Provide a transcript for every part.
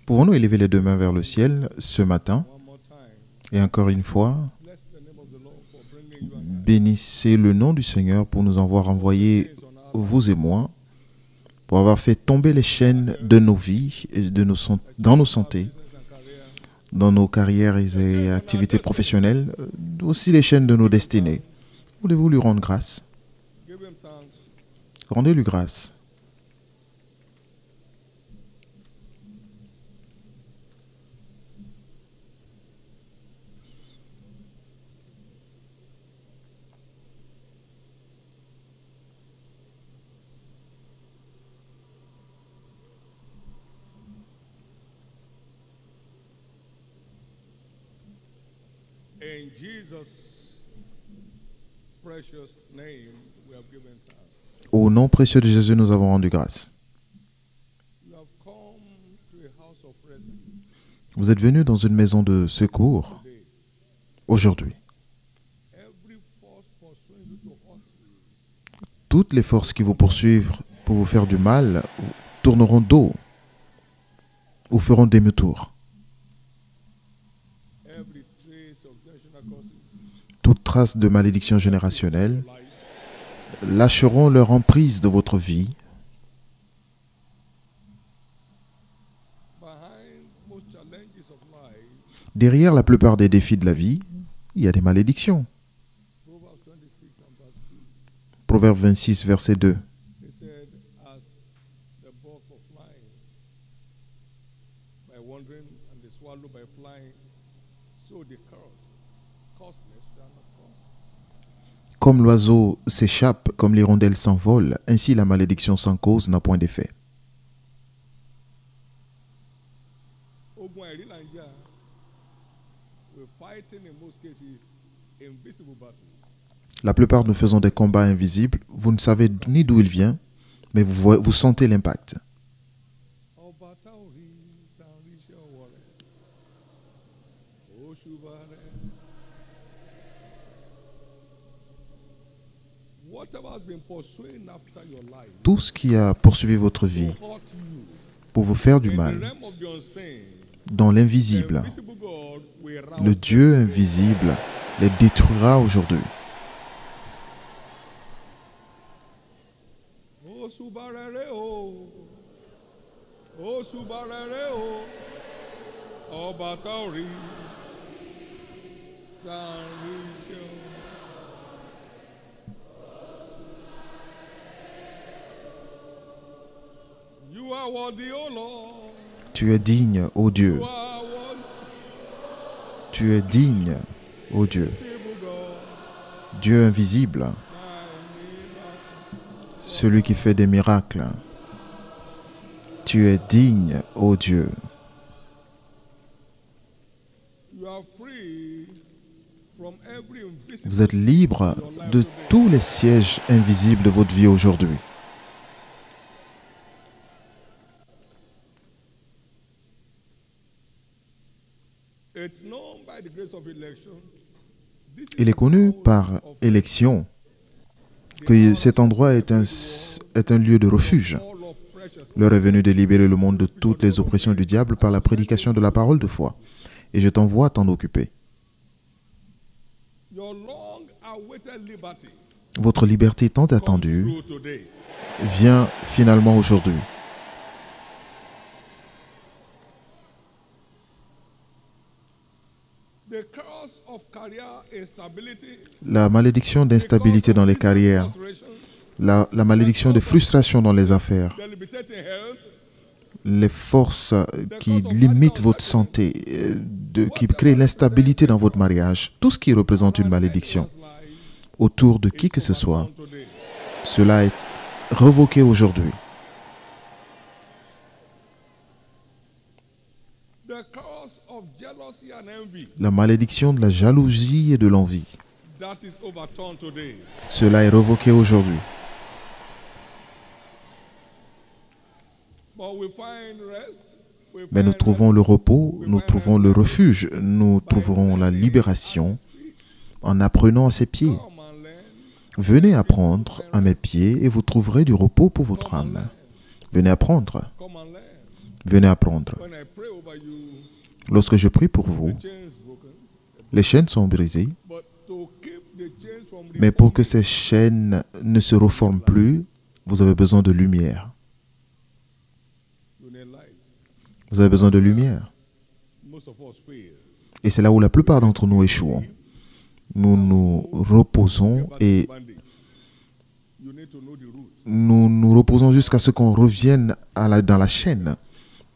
Pouvons-nous élever les deux mains vers le ciel ce matin? Et encore une fois, bénissez le nom du Seigneur pour nous avoir envoyé, vous et moi, pour avoir fait tomber les chaînes de nos vies et dans nos santé, dans nos carrières et activités professionnelles, aussi les chaînes de nos destinées. Voulez-vous lui rendre grâce? Rendez-lui grâce. In Jesus' precious name, we have given thanks. Au nom précieux de Jésus, nous avons rendu grâce. You have come to a house of rescue Vous êtes venus dans une maison de secours today. aujourd'hui. Every force pursuing you to hurt you Toutes les forces qui vous poursuivent pour vous faire du mal tourneront dos ou feront demi-tour. every trace of generational curses Toute trace de malédiction générationnelle life lâcheront leur emprise de votre vie. behind most challenges of life. Derrière la plupart des défis de la vie, il y a des malédictions. Proverbs 26 and verse 2. Proverbe 26, verset 2. He said, as the bird for flying by wandering and the swallow by flying, so the curseness shall not come. Comme l'oiseau s'échappe, comme l'hirondelle s'envole, ainsi la malédiction sans cause n'a point d'effet. Ogun àìrí là ń jà. We're fighting in most cases invisible battles. La plupart nous faisons des combats invisibles. Vous ne savez ni d'où il vient, mais vous sentez l'impact. Ọba tá ò rí tá ń rí iṣẹ́ ọwọ́ rẹ̀. Òṣùbà rẹ̀. Whatever has been pursuing after your life Tout ce qui a poursuivi votre vie hurt you pour vous faire du in the mal, realm of the unseen. dans The l'invisible, invisible God will round le Dieu invisible les détruira aujourd'hui. Òṣùbà rẹ̀ o. Òṣùbà rẹ̀ o. Ọba tá ò rí tá ń rí iṣẹ́ ọwọ́. You are worthy, O Lord. Tu es digne, ô Dieu. You are worthy, Tu es digne, ô Dieu. invisible God. Dieu invisible, celui qui fait des miracles. Tu es digne, ô Dieu. You are free from every invisible. Vous êtes libre de tous les sièges invisibles de votre vie aujourd'hui. It's known by the grace of election. This is Il est connu par élection que cet endroit est un lieu de refuge. all of precious. L'heure est venue de libérer le monde de toutes les oppressions du diable par la prédication de la parole de foi. Et je t'envoie t'en occuper. Your long-awaited liberty Votre liberté tant comes attendue through today. vient finalement aujourd'hui. The curse of career instability, La malédiction d'instabilité dans les carrières, frustration, la malédiction de frustration dans les affaires, debilitating health, les forces qui limitent votre santé, qui créent l'instabilité dans votre mariage, tout ce qui représente une malédiction life autour de qui que ce soit, today. cela est revoqué aujourd'hui. The curse of jealousy and envy, La malédiction de la jalousie et de l'envie, that is overturned today. cela est revoqué aujourd'hui. But we find rest, we Mais nous find trouvons le repos, nous trouvons le refuge, nous trouverons la libération en apprenant à ses pieds. come and learn Venez apprendre à mes pieds et vous trouverez du repos pour votre âme. Venez apprendre. Come and learn. Venez apprendre. When I pray over you, Lorsque je prie pour vous, the chains broken. les chaînes sont brisées, But to keep the chains from mais pour que ces chaînes ne se reforment plus, vous avez besoin de lumière. you need light. Vous avez besoin de lumière. Most of us fail. Et c'est là où la plupart d'entre nous échouons. Nous nous reposons et Bandage. You need to know the root. nous nous reposons jusqu'à ce qu'on revienne dans la chaîne.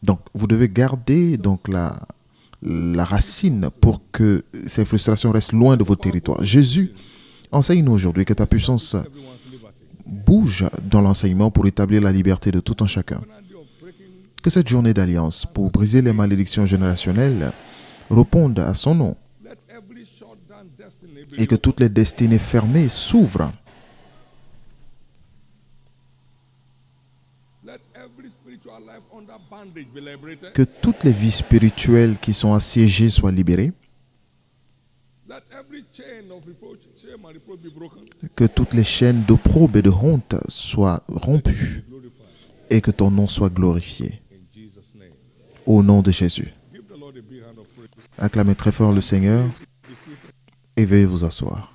Donc, vous devez garder donc la racine pour que ces frustrations restent loin de votre territoire. Jésus enseigne-nous aujourd'hui que ta puissance Everyone's liberty. bouge dans l'enseignement pour établir la liberté de tout un chacun. Covenant day of breaking Que cette journée d'alliance pour briser les malédictions générationnelles réponde à son nom let every shut down destiny be et que toutes les destinées fermées s'ouvrent. let every spiritual life under bondage be liberated. Que toutes les vies spirituelles qui sont assiégées soient libérées. Let every chain of reproach, shame and reproach be broken. Que toutes les chaînes d'opprobre et de honte soient rompues. Glorified Et que ton nom soit glorifié. in Jesus' name. Au nom de Jésus. Give the Lord a big hand of praise. Acclamez très fort le Seigneur Be seated. et veuillez vous asseoir.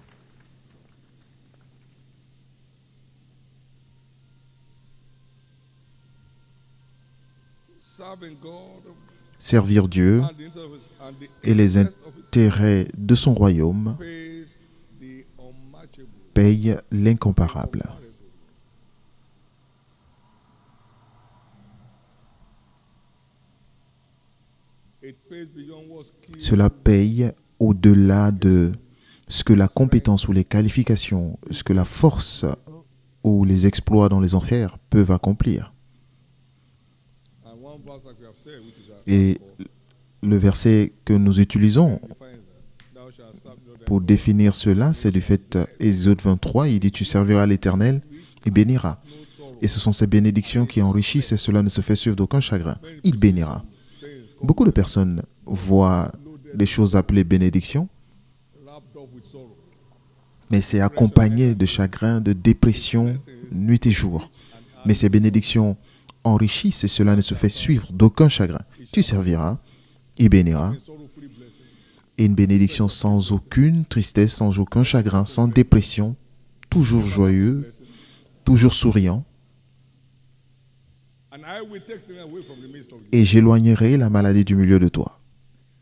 Serving God Servir Dieu and the interest and the et les interest of His intérêts de son royaume pays the unmatchable. payent l'incomparable. It pays beyond what skill Cela paye au-delà de ce que la compétence ou les qualifications, ce que la force ou les exploits dans les enfers peuvent accomplir. and one verse that we have said, which is Et le verset que nous utilisons defines that. Thou shalt serve the Lord pour définir cela, c'est du fait Exode 23, il dit tu serviras l'Éternel et bénira. no sorrow. Et ce sont ces bénédictions qui enrichissent et cela ne se fait suivre d'aucun chagrin. Il bénira. Things Beaucoup de personnes voient les choses appelées bénédictions, wrapped up with sorrow. mais c'est accompagné de chagrin, de dépression, nuit et jour. Mais ces bénédictions enrichissent et cela ne se fait suivre d'aucun chagrin. Tu serviras, il bénira, Sorrow-free blessing. et une bénédiction sans aucune tristesse, sans aucun chagrin, sans dépression, toujours joyeux, toujours souriant, And I will take sin away from the midst of you. et j'éloignerai la maladie du milieu de toi.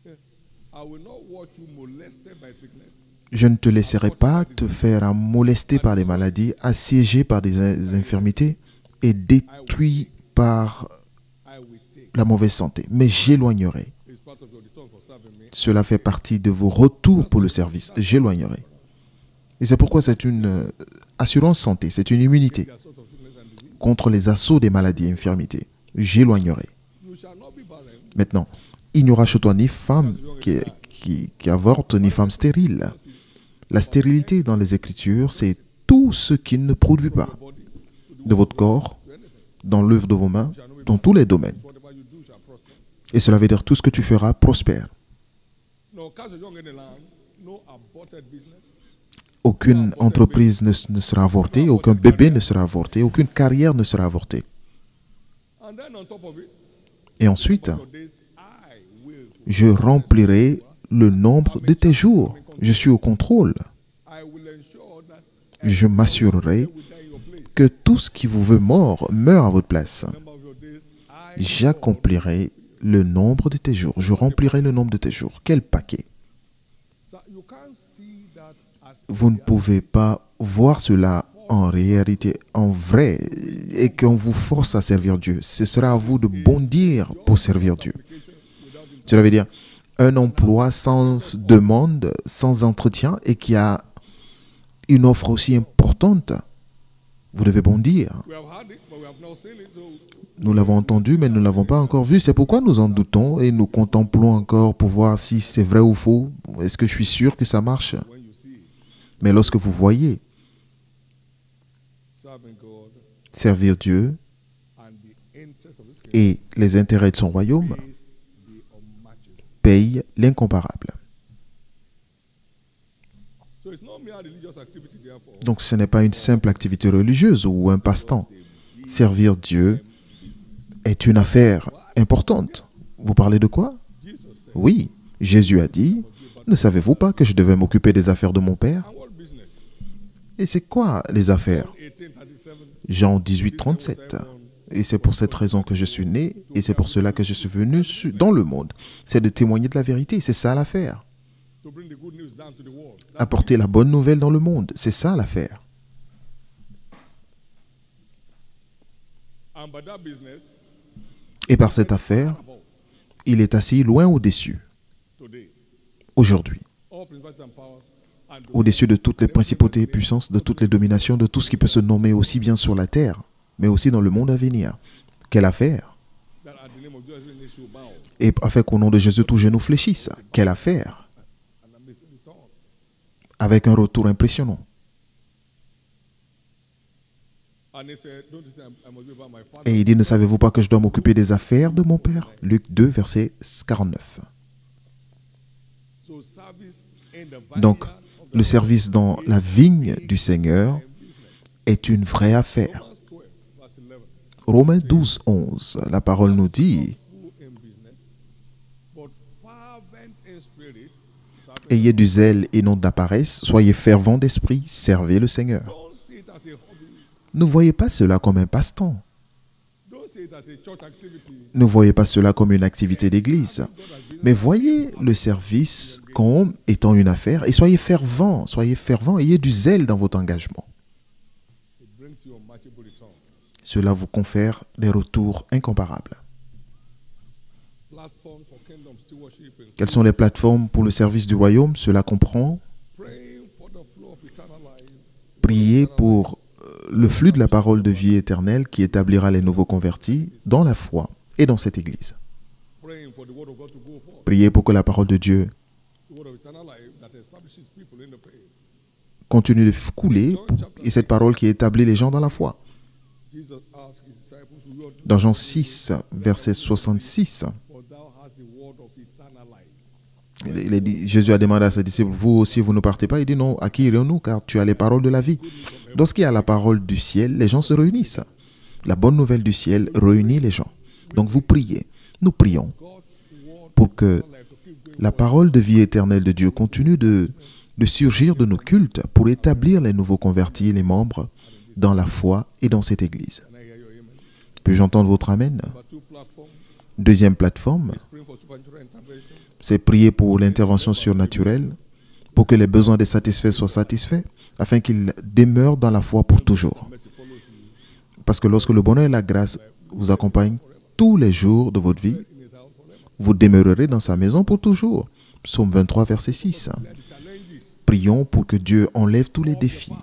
I will not watch you molested by sickness. Je ne te laisserai pas te faire molester par des maladies, assiégé par des infirmités et détruit par I will take. la mauvaise santé, mais j'éloignerai. It's part of your return for serving me. Cela fait partie de vos retours pour le service. J'éloignerai. Et c'est pourquoi c'est une assurance santé, c'est une immunité The assault of sickness and disease. contre les assauts des maladies et infirmités. J'éloignerai. You shall not be barren. Maintenant, il n'y aura chez toi ni femme qui avorte, ni femme stérile. La stérilité dans les Écritures, c'est tout ce qui ne produit pas Body de votre corps, to anything. dans l'œuvre de vos mains, dans tous les domaines. Whatever you do shall prosper. Et cela veut dire tout ce que tu feras prospère. No cast young in the land. No aborted business. Aucune entreprise ne sera avortée, aucun bébé ne sera avorté, aucune carrière ne sera avortée. And then on top of it, Et ensuite, your days I will. je remplirai le nombre de tes jours. Je suis au contrôle. I will ensure that Je m'assurerai will die in your place. que tout ce qui vous veut mort meurt à votre place. Number of your days I. J'accomplirai le nombre de tes jours. Je remplirai le nombre de tes jours. Quel paquet! So you can't see that as Vous ne pouvez pas voir cela en réalité, en vrai, et qu'on vous force à servir Dieu. Ce sera à vous de bondir pour servir Dieu. Cela veut dire un emploi sans demande, sans entretien, et qui a une offre aussi importante. Vous devez bondir. we have had it, but we have not seen it. So Nous l'avons entendu, mais nous ne l'avons pas encore vu. C'est pourquoi nous en doutons et nous contemplons encore pour voir si c'est vrai ou faux. Est-ce que je suis sûr que ça marche? when you see it, Mais lorsque vous voyez serving God servir Dieu and the interest of His kingdom et les intérêts de son royaume is the unmatchable. payent l'incomparable. So it's not mere religious activity, therefore. Donc ce n'est pas une simple activité religieuse ou un passe-temps. Servir Dieu est une affaire importante. Vous parlez de quoi? Jesus said, Oui, Jésus a dit, ne savez-vous pas que je devais m'occuper des affaires de mon Père? and what business? Et c'est quoi les affaires? 18:37. Jean 18, 37. Et c'est pour cette raison que je suis né, et c'est pour cela que je suis venu dans le monde. C'est de témoigner de la vérité, c'est ça l'affaire. To bring the good news down to the world. Apporter la bonne nouvelle dans le monde, c'est ça l'affaire. And by that business, Et par cette affaire, about il est assis loin au-dessus, today, aujourd'hui, all principalities and powers and au-dessus de toutes les principautés et puissances, de toutes les dominations, de tout ce qui peut se nommer aussi bien sur la terre, mais aussi dans le monde à venir. Quelle affaire! that at the name of Jesus, every knee shall bow Et afin qu'au nom de Jésus, tout genou fléchisse. Quelle affaire! and amazing return. Avec un retour impressionnant. And he said, don't you think I must be about my father? Et il dit, ne savez-vous pas que je dois m'occuper des affaires de mon Père? Luc 2, verset 49. So service in the Donc, vineyard of the le service dans la vigne du Seigneur business. est une vraie affaire. Romans 12, verse 11. Romains 12, 11, la parole nous dit, Full in business, but fervent in spirit, serving. ayez du zèle et non de la paresse, soyez fervents d'esprit, servez le Seigneur. Don't see it as a hobby. Ne voyez pas cela comme un passe-temps. Don't see it as a church activity. Ne voyez pas cela comme une activité d'église. Mais voyez le service comme étant une affaire et soyez fervents, ayez du zèle dans votre engagement. It brings you unmatchable return. Cela vous confère des retours incomparables. Platforms for kingdom stewardship and Quelles sont les plateformes pour le service du royaume? Cela comprend praying for the flow of eternal life. prier pour le flux de la parole de vie éternelle qui établira les nouveaux convertis dans la foi et dans cette église. Praying for the word of God to go forth. Priez pour que la parole de Dieu The word of eternal life that establishes people in the faith. continue de couler et cette parole qui établit les gens dans la foi. Jesus asked his disciples, "Will you do Dans Jean 6, verset 66, for thou hast the word of eternal life." Jésus a demandé à ses disciples, vous aussi, vous ne partez pas? Il dit non, à qui irons-nous? Car tu as les paroles de la vie. Lorsqu'il y a la parole du ciel, les gens se réunissent. La bonne nouvelle du ciel réunit les gens. Donc vous priez, nous prions God's word pour que of life to keep going. la parole de vie éternelle de Dieu continue de surgir de nos cultes pour établir les nouveaux convertis et les membres dans la foi et dans cette église. Can I hear your amen? Puis-je entendre votre amen? Number two platform Deuxième plateforme, is praying for supernatural intervention. c'est prier pour l'intervention surnaturelle, pour que les besoins des satisfaits soient satisfaits, afin qu'ils demeurent dans la foi pour toujours. Mercy follows you Parce que lorsque le bonheur et la grâce vous accompagnent tous les jours de votre vie, in his house forever. vous demeurerez dans sa maison pour toujours. Psaume 23, verset 6. Let the challenges Prions pour que Dieu enlève tous les défis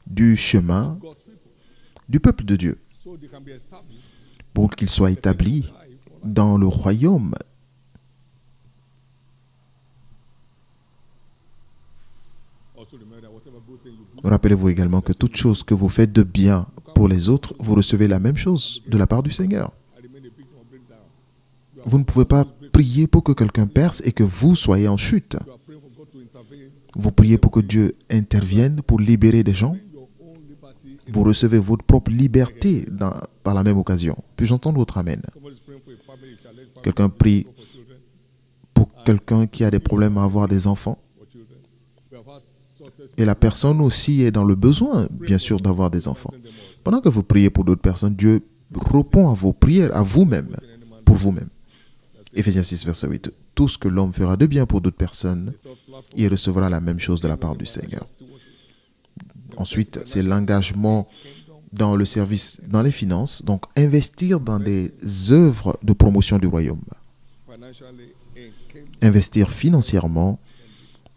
du chemin God's people du peuple de Dieu, so they can be established pour qu'il soit établi life for life. dans le royaume. Also remember that whatever good thing you do, Rappelez-vous également que toute chose que vous faites de bien pour les autres, vous recevez la même chose de la part du Seigneur. I remain a victim of breakdown. Vous ne pouvez pas prier pour que quelqu'un perce et que vous soyez en chute. You are praying for God to intervene. Vous priez pour que Dieu intervienne pour libérer des gens. Your own liberty. Vous recevez votre propre liberté par la même occasion. Puis-je entendre votre amen? Somebody's praying for a family challenge. Family Quelqu'un prie for children. pour quelqu'un qui a des problèmes à avoir des enfants. For children. We have had such Et la personne aussi est dans le besoin, bien sûr, d'avoir des enfants. them all. Pendant que vous priez pour d'autres personnes, Dieu répond à vos prières, à vous-même, pour vous-même. Éphésiens 6, verset 8. Tout ce que l'homme fera de bien pour d'autres personnes, Third platform, il recevra la même chose de la part du Seigneur. stewardship. Ensuite, c'est l'engagement dans le service, dans les finances, donc investir dans des œuvres de promotion du royaume. Financially in kingdom. Investir financièrement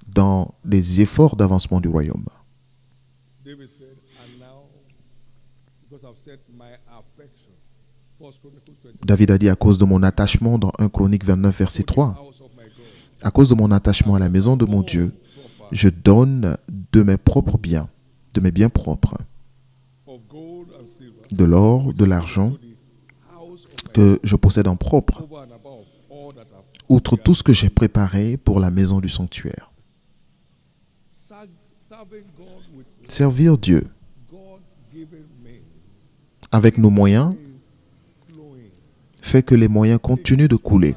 dans des efforts d'avancement du royaume. David said, and now, because I've set my affection. 1 Chronicles 20. David a dit à cause de mon attachement dans 1 Chronique 29, verset 3. House of my God. À cause de mon attachement à la maison de mon Dieu, je donne de mes propres biens, de mes biens propres, Of gold and silver. de l'or, de l'argent To the house of my que je possède en propre, over and above all that I've outre tout ce que j'ai préparé pour la maison du sanctuaire. Serving God with Servir Dieu God-given means avec nos moyens is flowing. fait que les moyens continuent de couler.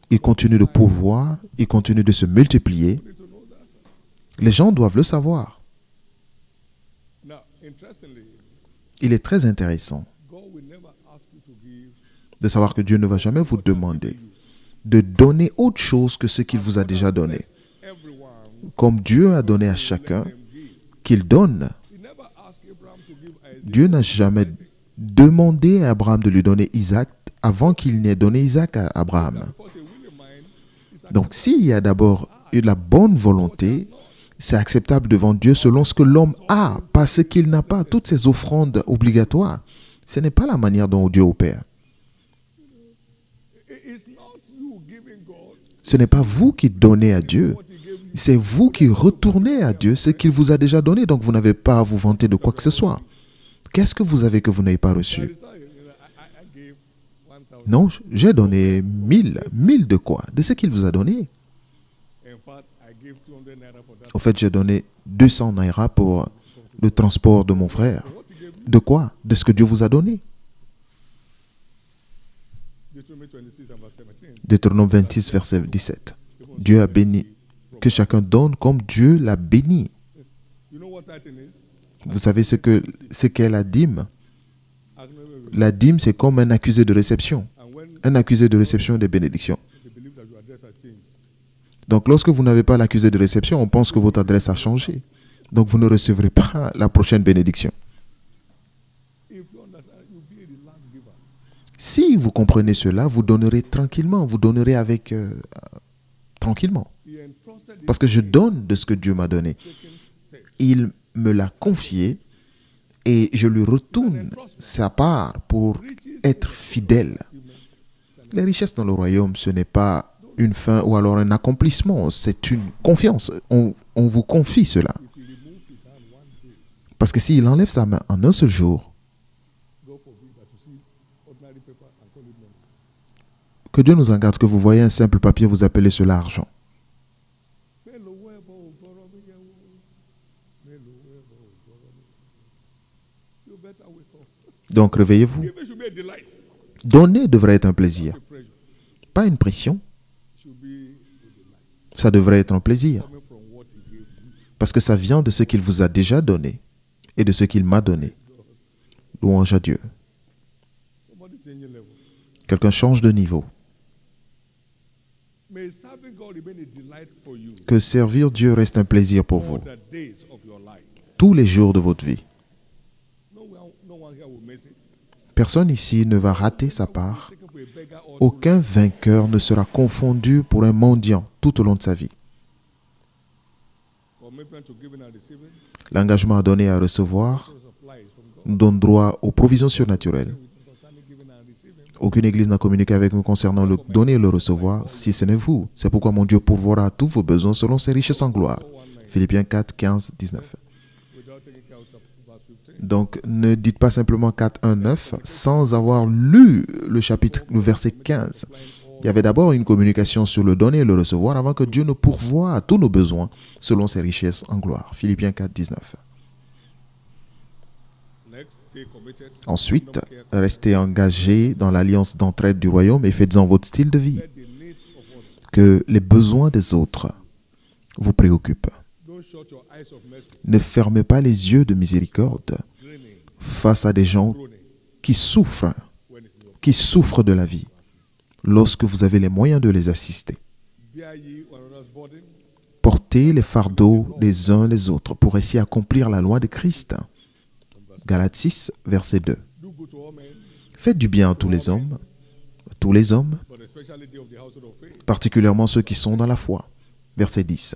Ils continuent de pourvoir, ils continuent de se multiplier. You need to know that. Sir. Les gens doivent le savoir. Now, interestingly, Il est très intéressant God will never ask you to give de savoir que Dieu ne va jamais vous demander de donner autre chose que ce qu'il vous a déjà donné. everyone. Comme Dieu a donné à chacun, Them give. qu'il donne. He never asked Abraham to give Isaac. Dieu n'a jamais demandé à Abraham de lui donner Isaac avant qu'il n'ait donné Isaac à Abraham. Before say, will you mind? Isaac Donc s'il y a d'abord eu de la bonne volonté, c'est acceptable devant Dieu selon ce que l'homme a, pas ce qu'il n'a pas. Toutes ces offrandes obligatoires, ce n'est pas la manière dont Dieu opère. it's not you giving God Ce n'est pas vous qui donnez à Dieu, what he gave you. c'est vous qui retournez à Dieu ce qu'il vous a déjà donné. Donc vous n'avez pas à vous vanter de quoi que ce soit. Qu'est-ce que vous avez que vous n'avez pas reçu? It's not, I gave 1,000. Non, j'ai donné 1000. 1000 de quoi? De ce qu'il vous a donné. In fact, I gave 200 naira for that. Au fait, j'ai donné 200 naira pour le transport de mon frère. What he gave you, De quoi? De ce que Dieu vous a donné. Deuteronomy 26 and verse 17. Deutéronome 26, verset 17. Dieu a béni. Que chacun donne comme Dieu l'a béni. You know what tithing is? Vous savez ce qu'est la dîme? Acknowledge. La dîme, c'est comme un accusé de réception. And when Un accusé de réception des bénédictions. they believe that your address has changed, Donc, lorsque vous n'avez pas l'accusé de réception, on pense que votre adresse a changé. Donc, vous ne recevrez pas la prochaine bénédiction. if you understand, you'll be the last giver. Si vous comprenez cela, vous donnerez tranquillement. Vous donnerez avec tranquillement. He entrusted Parce que je donne de ce que Dieu m'a donné. taking theft. Il me l'a confié et je lui retourne sa part pour être fidèle. Les richesses dans le royaume, ce n'est pas une fin ou alors un accomplissement, c'est une confiance. On vous confie cela. If he removed his hand one day, Parce que s'il enlève sa main en un seul jour, God forbid that you see ordinary paper and call it money. que Dieu nous en garde, que vous voyez un simple papier, vous appelez cela argent. Mélòó ẹbọ ògbọ́rọ̀ mi yẹ wò? Mélòó ẹbọ ògbọ́rọ̀ mi? You better wake up. Donc réveillez-vous. Giving should be a delight, Donner devrait être un plaisir, a pressure. pas une pression. Should be a delight Ça devrait être un plaisir. coming from what he gave you. Parce que ça vient de ce qu'il vous a déjà donné et de ce qu'il m'a donné. Louange à Dieu. Somebody's changing level. Quelqu'un change de niveau. May serving God remain a delight for you Que servir Dieu reste un plaisir pour vous, all the days of your life. tous les jours de votre vie. No one here will miss it. Personne ici ne va rater sa part. Taken for a beggar or Aucun vainqueur ne sera confondu pour un mendiant tout au long de sa vie. commitment to giving and receiving. L'engagement à donner et à recevoir Supplies from God. nous donne droit aux provisions surnaturelles. Concerning giving and receiving. Aucune église n'a communiqué avec nous concernant le donner et le recevoir, si ce n'est vous. C'est pourquoi mon Dieu pourvoira à tous vos besoins selon ses richesses en gloire. Philippiens 4, 15, 19. Without taking care of verse 15. Donc, ne dites pas simplement 4, 1, 9 sans avoir lu le verset 15. Il y avait d'abord une communication sur le donner et le recevoir avant que Dieu ne pourvoie à tous nos besoins selon ses richesses en gloire. Philippiens 4, 19. Next, stay committed. Ensuite, restez engagés dans l'alliance d'entraide du royaume et faites-en votre style de vie. Let the needs of others. Que les besoins des autres vous préoccupent. Don't shut your eyes of mercy. Ne fermez pas les yeux de miséricorde Draining, face à des gens groaning qui souffrent when it's your de la vie, lorsque vous avez les moyens de les assister. bear ye one another's burden. Portez les fardeaux les uns les autres pour essayer d'accomplir la loi de Christ. Galates 6, verset 2. Do good to all men, Faites du bien à tous les hommes, but especially they of the household of faith. particulièrement ceux qui sont dans la foi. Verset 10.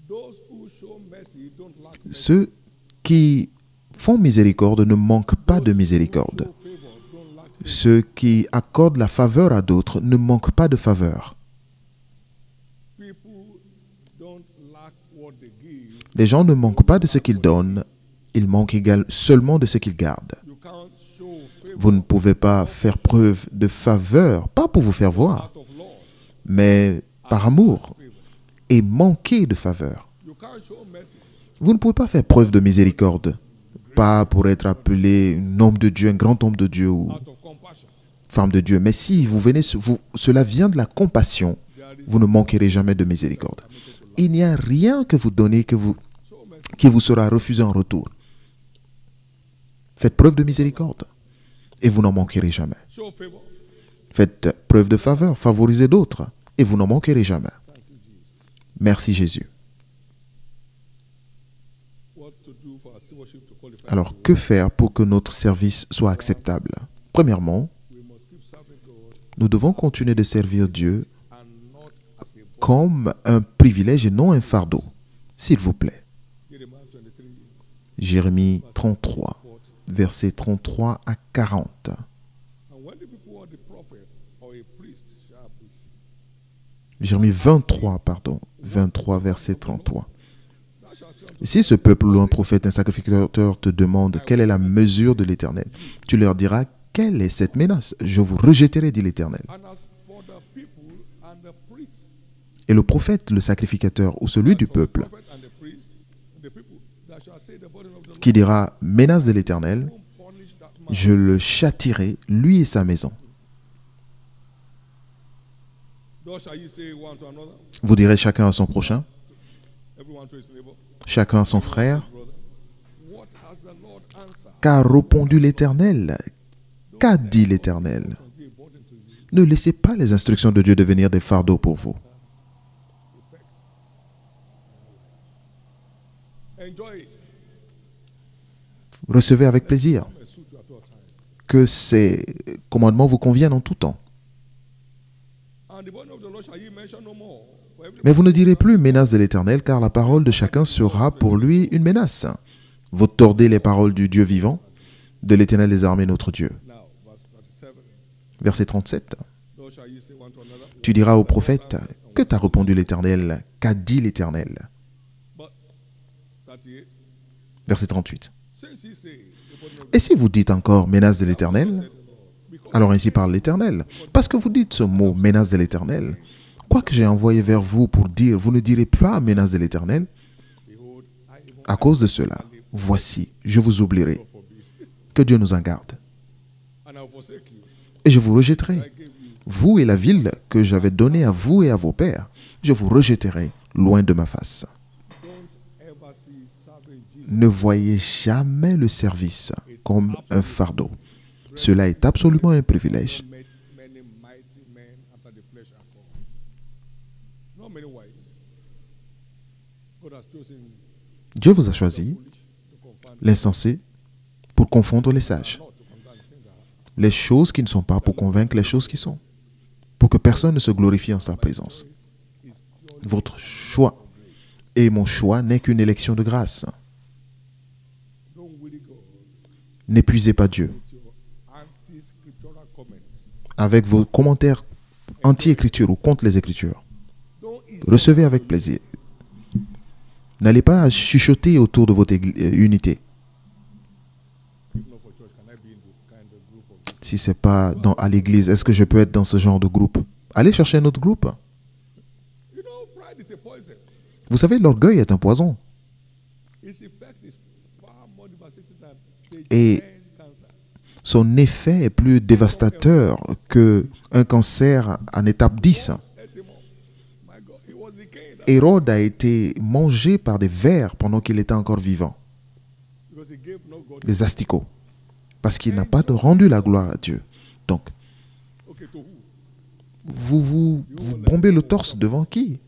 Those who show mercy don't lack mercy. Ceux qui font miséricorde ne manquent pas de miséricorde. Show favor don't lack favor. Ceux qui accordent la faveur à d'autres ne manquent pas de faveur. People don't lack what they give. Les gens ne manquent pas de ce qu'ils donnent, ils manquent seulement de ce qu'ils gardent. You can't show favor Vous ne pouvez pas faire preuve de faveur, pas pour vous faire voir, out of love. mais par amour et manquer de faveur. You can't show mercy Vous ne pouvez pas faire preuve de miséricorde, pas pour être appelé un homme de Dieu, un grand homme de Dieu ou out of compassion. femme de Dieu. Mais si vous venez, cela vient de la compassion, vous ne manquerez jamais de miséricorde. Il n'y a rien que vous donnez qui vous sera refusé en retour. Faites preuve de miséricorde et vous n'en manquerez jamais. Show favor. Faites preuve de faveur, favorisez d'autres et vous n'en manquerez jamais. Merci Jésus. What to do for our stewardship to qualify? Alors, que faire pour que notre service soit acceptable? Premièrement, We must keep serving God nous devons continuer de servir Dieu and not as a body. comme un privilège et non un fardeau. S'il vous plaît. Jeremiah 23, Jérémie 33, 40. versets 33 à 40. And when the people or the prophet or a priest shall be seen, Jérémie 23, 23, verset 33. thou shalt say unto Si ce peuple ou un prophète, un sacrificateur te demande quelle est la mesure de l'Éternel, tu leur diras, quelle est cette menace? Je vous rejetterai, dit l'Éternel. and as for the people and the priest, Et le prophète, le sacrificateur ou celui du peuple, prophet and the priest, and the people that shall say the burden of the Lord, qui dira, menace de l'Éternel, don't punish that man. je le châtirai, lui et sa maison. Thus shall ye say one to another, Vous direz chacun à son prochain, everyone to his neighbor, chacun à son frère, brother. What has the Lord answered? qu'a répondu l'Éternel? Qu'a dit l'Éternel? Be a burden to you. Ne laissez pas les instructions de Dieu devenir des fardeaux pour vous. Enjoy it. Recevez avec plaisir. May suit you at all times. Que ces commandements vous conviennent en tout temps. And the burden of the Lord shall ye mention no more. For every Mais vous ne direz plus menace de l'Éternel, car la parole de chacun sera pour lui une menace. Vous tordez les paroles du Dieu vivant, de l'Éternel des armées, notre Dieu. now, verse 37. Verset 37. Thus shall ye say one to another. Tu diras au prophète, que t'a répondu l'Éternel? Qu'a dit l'Éternel? But 38. Verset 38. Since ye say the burden of Et si vous dites encore menace de l'Éternel, alors ainsi parle l'Éternel. Parce que vous dites ce mot menace de l'Éternel, quoi que j'ai envoyé vers vous pour dire, vous ne direz pas menace de l'Éternel. behold, I even À cause de cela, voici, je vous oublierai. forbid. Que Dieu nous en garde. And I will forsake you. Et je vous rejetterai. I gave you. Vous et la ville que j'avais donnée à vous et à vos pères, je vous rejetterai loin de ma face. Don't ever see serving Jesus Ne voyez jamais le service comme un fardeau. Cela est absolument un privilège. made many mighty men after the flesh are called. Not many wise. God has chosen Dieu vous a choisi, foolish to confound l'insensé, pour confondre les sages. not to confound the things that are. Les choses qui ne sont pas pour convaincre les choses qui sont. Pour que personne ne se glorifie en sa présence. Is purely Votre choix et mon choix n'est qu'une élection de grâce. don't willy God N'épuisez pas Dieu with your anti-scriptural comments. avec vos commentaires anti-écriture ou contre les écritures. Don't easily Recevez avec plaisir. N'allez pas chuchoter autour de votre unité. if not for church, can I be in the kind of group of Si ce n'est pas à l'église, est-ce que je peux être dans ce genre de groupe? Allez chercher un autre groupe. you know, pride is a poison. Vous savez, l'orgueil est un poison. Its effect is far more devastating than stage Et 10 cancer. son effet est plus dévastateur qu'un cancer en étape 10. Ate him up. My God, it was the king that Hérode a été mangé par des vers pendant qu'il était encore vivant, because he gave no God. des asticots, parce qu'il n'a pas rendu la gloire à Dieu. Donc, Okay, to who? vous bombez le torse devant qui?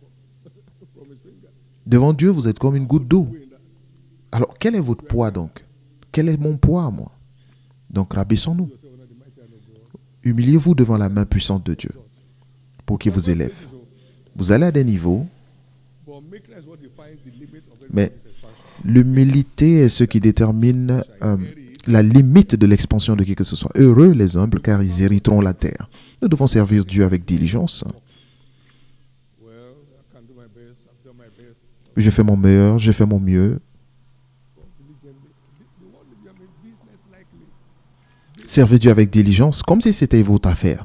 From his finger. Devant Dieu, vous êtes comme une goutte d'eau. Who in that? Alors, quel est votre poids donc? Quel est mon poids, moi? Donc, rabaissons-nous. Yourself under the mighty hand of God. Humiliez-vous devant la main puissante de Dieu pour qu'il vous élève. Vous allez à des niveaux, But meekness is what defines the limits of mais everybody's expansion. l'humilité est ce qui détermine la limite de l'expansion de qui que ce soit. Heureux les humbles, car ils hériteront la terre. Nous devons servir Dieu avec diligence. Well, I can do my best. I've done my best. Je fais mon meilleur, je fais mon mieux. Diligently. The word diligently, business likely. Servez Dieu avec diligence, comme si c'était votre affaire.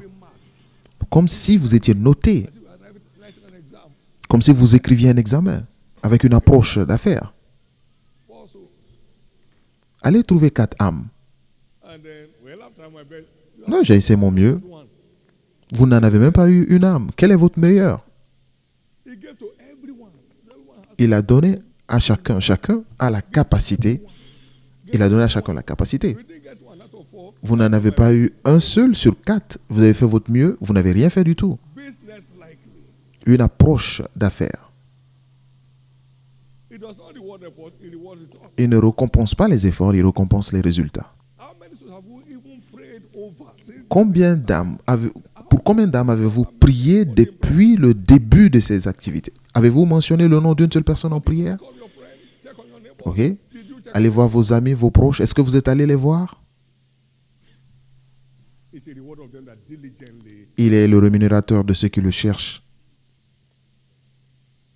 Comme si vous étiez noté. As if you are writing an exam. Comme si vous écriviez un examen. Avec une approche d'affaires. 4 souls. Allez trouver 4 âmes. And then, well, I've tried my best. You Non, j'ai essayé mon mieux. have one. Vous n'en avez même pas eu une âme. Quelle est votre meilleure? He gave to everyone. Everyone has Il a donné à chacun. Chacun a la capacité. Il a donné à chacun la capacité. we didn't get one out of 4. Vous n'en avez pas eu un seul sur 4. Vous avez fait votre mieux. Vous n'avez rien fait du tout. Business likely. Une approche d'affaires. It does not reward effort, it rewards results. Il ne récompense pas les efforts, il récompense les résultats. How many souls have you even prayed over since Pour combien d'âmes avez-vous prié depuis le début de ces activités? Avez-vous mentionné le nom d'une seule personne en prière? call your friends, check on your neighbor? Ok. Did you check? Allez voir vos amis, vos proches. Est-ce que vous êtes allé les voir? It's a reward of them that diligently. Il est le rémunérateur de ceux qui le cherchent.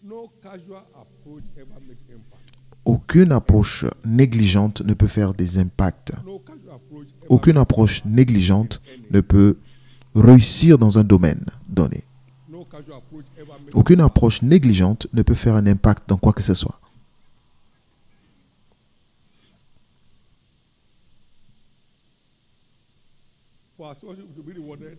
No casual approach ever makes impact. Aucune approche négligente ne peut faire des impacts. No casual approach ever Aucune approche négligente ne peut réussir dans un domaine donné. no casual approach ever makes Aucune approche négligente ne peut faire un impact dans quoi que ce soit. for our worship to be rewarded.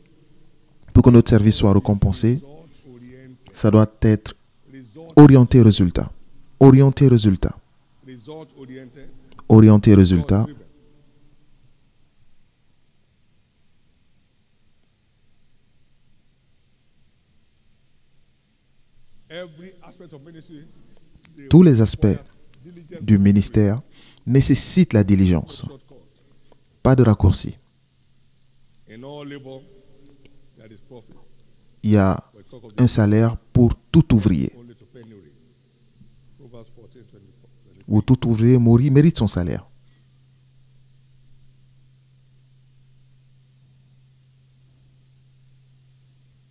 Pour que notre service soit récompensé, Result oriented. ça doit être Result, orienté résultat. Orienté résultat. result oriented. Orienté résultat. Driven. Every aspect of ministry, they Tous les aspects diligent du ministère nécessitent la diligence. shortcut. Pas de raccourci. In all labor, there is profit. Il y a But talk of un salaire pour tout ouvrier. only to penury. Proverbs 14:24. Où tout ouvrier mérite son salaire.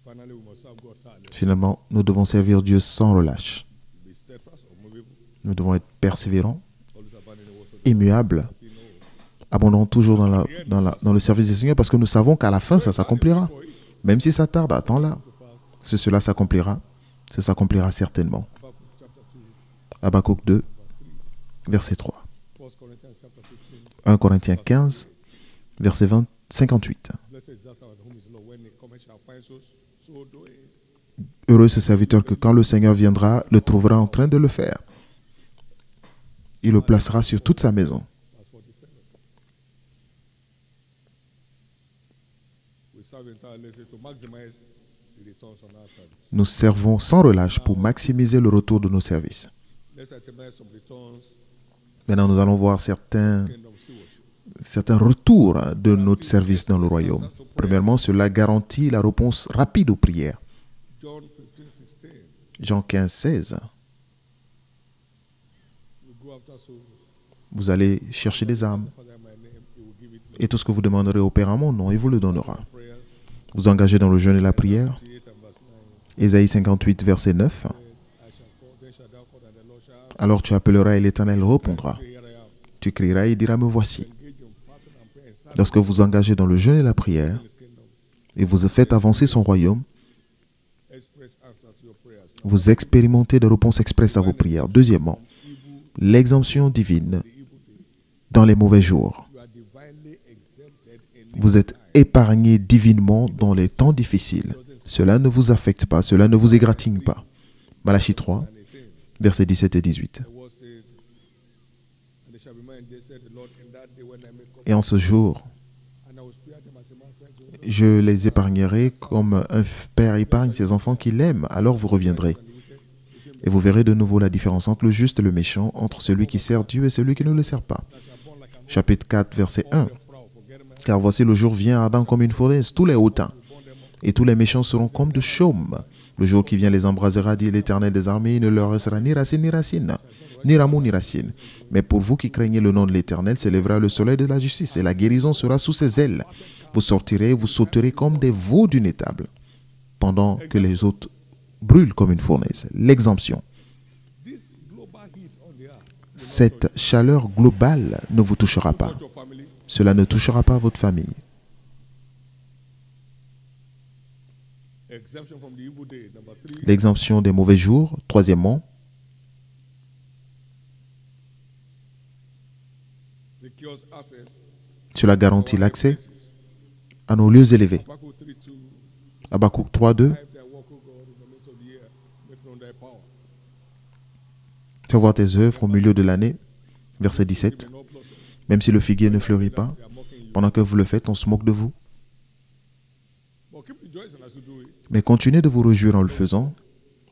Finally, we must serve God tirelessly. Finalement, nous devons servir Dieu sans relâche. Be steadfast, unmovable, Nous devons être persévérants, always abounding in the works of immuables, the Lord. abondants toujours dans le service du Seigneur parce que nous savons qu'à la fin, ça s'accomplira. For it Même si ça tarde, attends-là. to pass. Cela s'accomplira. Ce s'accomplira certainement. Habakkuk chapter 2, Habakkuk 2, verse 3. verset 3. 1 Corinthians chapter 15. 1 Corinthiens 15, verset 58. Blessed is that servant whom his Lord, when he cometh, shall find so doing. Heureux ce serviteur que quand le Seigneur viendra, le trouvera en train de le faire. Il le placera sur toute sa maison. Verse 47. We serve tirelessly to maximize the returns on our service. Nous servons sans relâche pour maximiser le retour de nos services. Let's itemize some returns, Maintenant, nous allons voir certains kingdom stewardship. retours de notre service dans le royaume. Premièrement, cela garantit la réponse rapide aux prières. John 15:16. Jean 15, 16. You go after souls. Vous allez chercher des âmes. Father, in my name, he will give it to you. Et tout ce que vous demanderez au Père en mon nom, il vous le donnera. Prayers. Vous engagez dans le jeûne et la prière. 58 and verse 9. Ésaïe 58, verset 9. I shall call, then shall thou call, and the Lord shall answer. Alors tu appelleras et l'Éternel répondra. Here I am. Tu crieras et diras, me voici. Engage in fasting and prayer and stand Lorsque vous engagez dans le jeûne et la prière, in his kingdom. et vous faites avancer son royaume, Express answer to your prayers. vous expérimentez des réponses expresses à vos prières. Deuxièmement, l'exemption divine dans les mauvais jours. You are divinely exempted in Vous êtes épargné divinement dans les temps difficiles. Cela ne vous affecte pas, cela ne vous égratigne pas. Malachie 3, 18. versets 17 et 18. The word said, and they shall be mine, they said the Lord, in that day when I make up, Et en ce jour, and I will spare them as a man spares his own je les épargnerai comme un père épargne ses enfants qu'il aime. Alors vous reviendrez. Et vous verrez de nouveau la différence entre le juste et le méchant, entre celui qui sert Dieu et celui qui ne le sert pas. Chapitre 4, verset 1. proud, forgetting my Car voici le jour vient à Adam comme une fournaise, tous les hautains, et tous les méchants seront comme de chaume. Le jour qui vient les embrasera, dit l'Éternel des armées, il ne leur restera ni racine ni racine, ni rameau ni racine. Mais pour vous qui craignez le nom de l'Éternel, s'élèvera le soleil de la justice, et la guérison sera sous ses ailes. Vous sortirez, vous sauterez comme des veaux d'une étable, pendant que les autres brûlent comme une fournaise. L'exemption. this global heat on the earth. Cette chaleur globale ne vous touchera pas. Your family, Cela ne touchera pas votre famille. exemption from the evil day. Number 3, l'exemption des mauvais jours. Troisièmement, secures access cela garantit l'accès à nos lieux élevés. Habakkuk 3:2. Habakkuk 3:2, Have their work, O God, in the midst of the year, make known thy power. fais voir tes œuvres au milieu de l'année. Verset 17, May not blossom. même si le figuier ne fleurit pas, They are mocking you. pendant que vous le faites, on se moque de vous. But keep rejoicing as you do it. Mais continuez de vous réjouir en le faisant,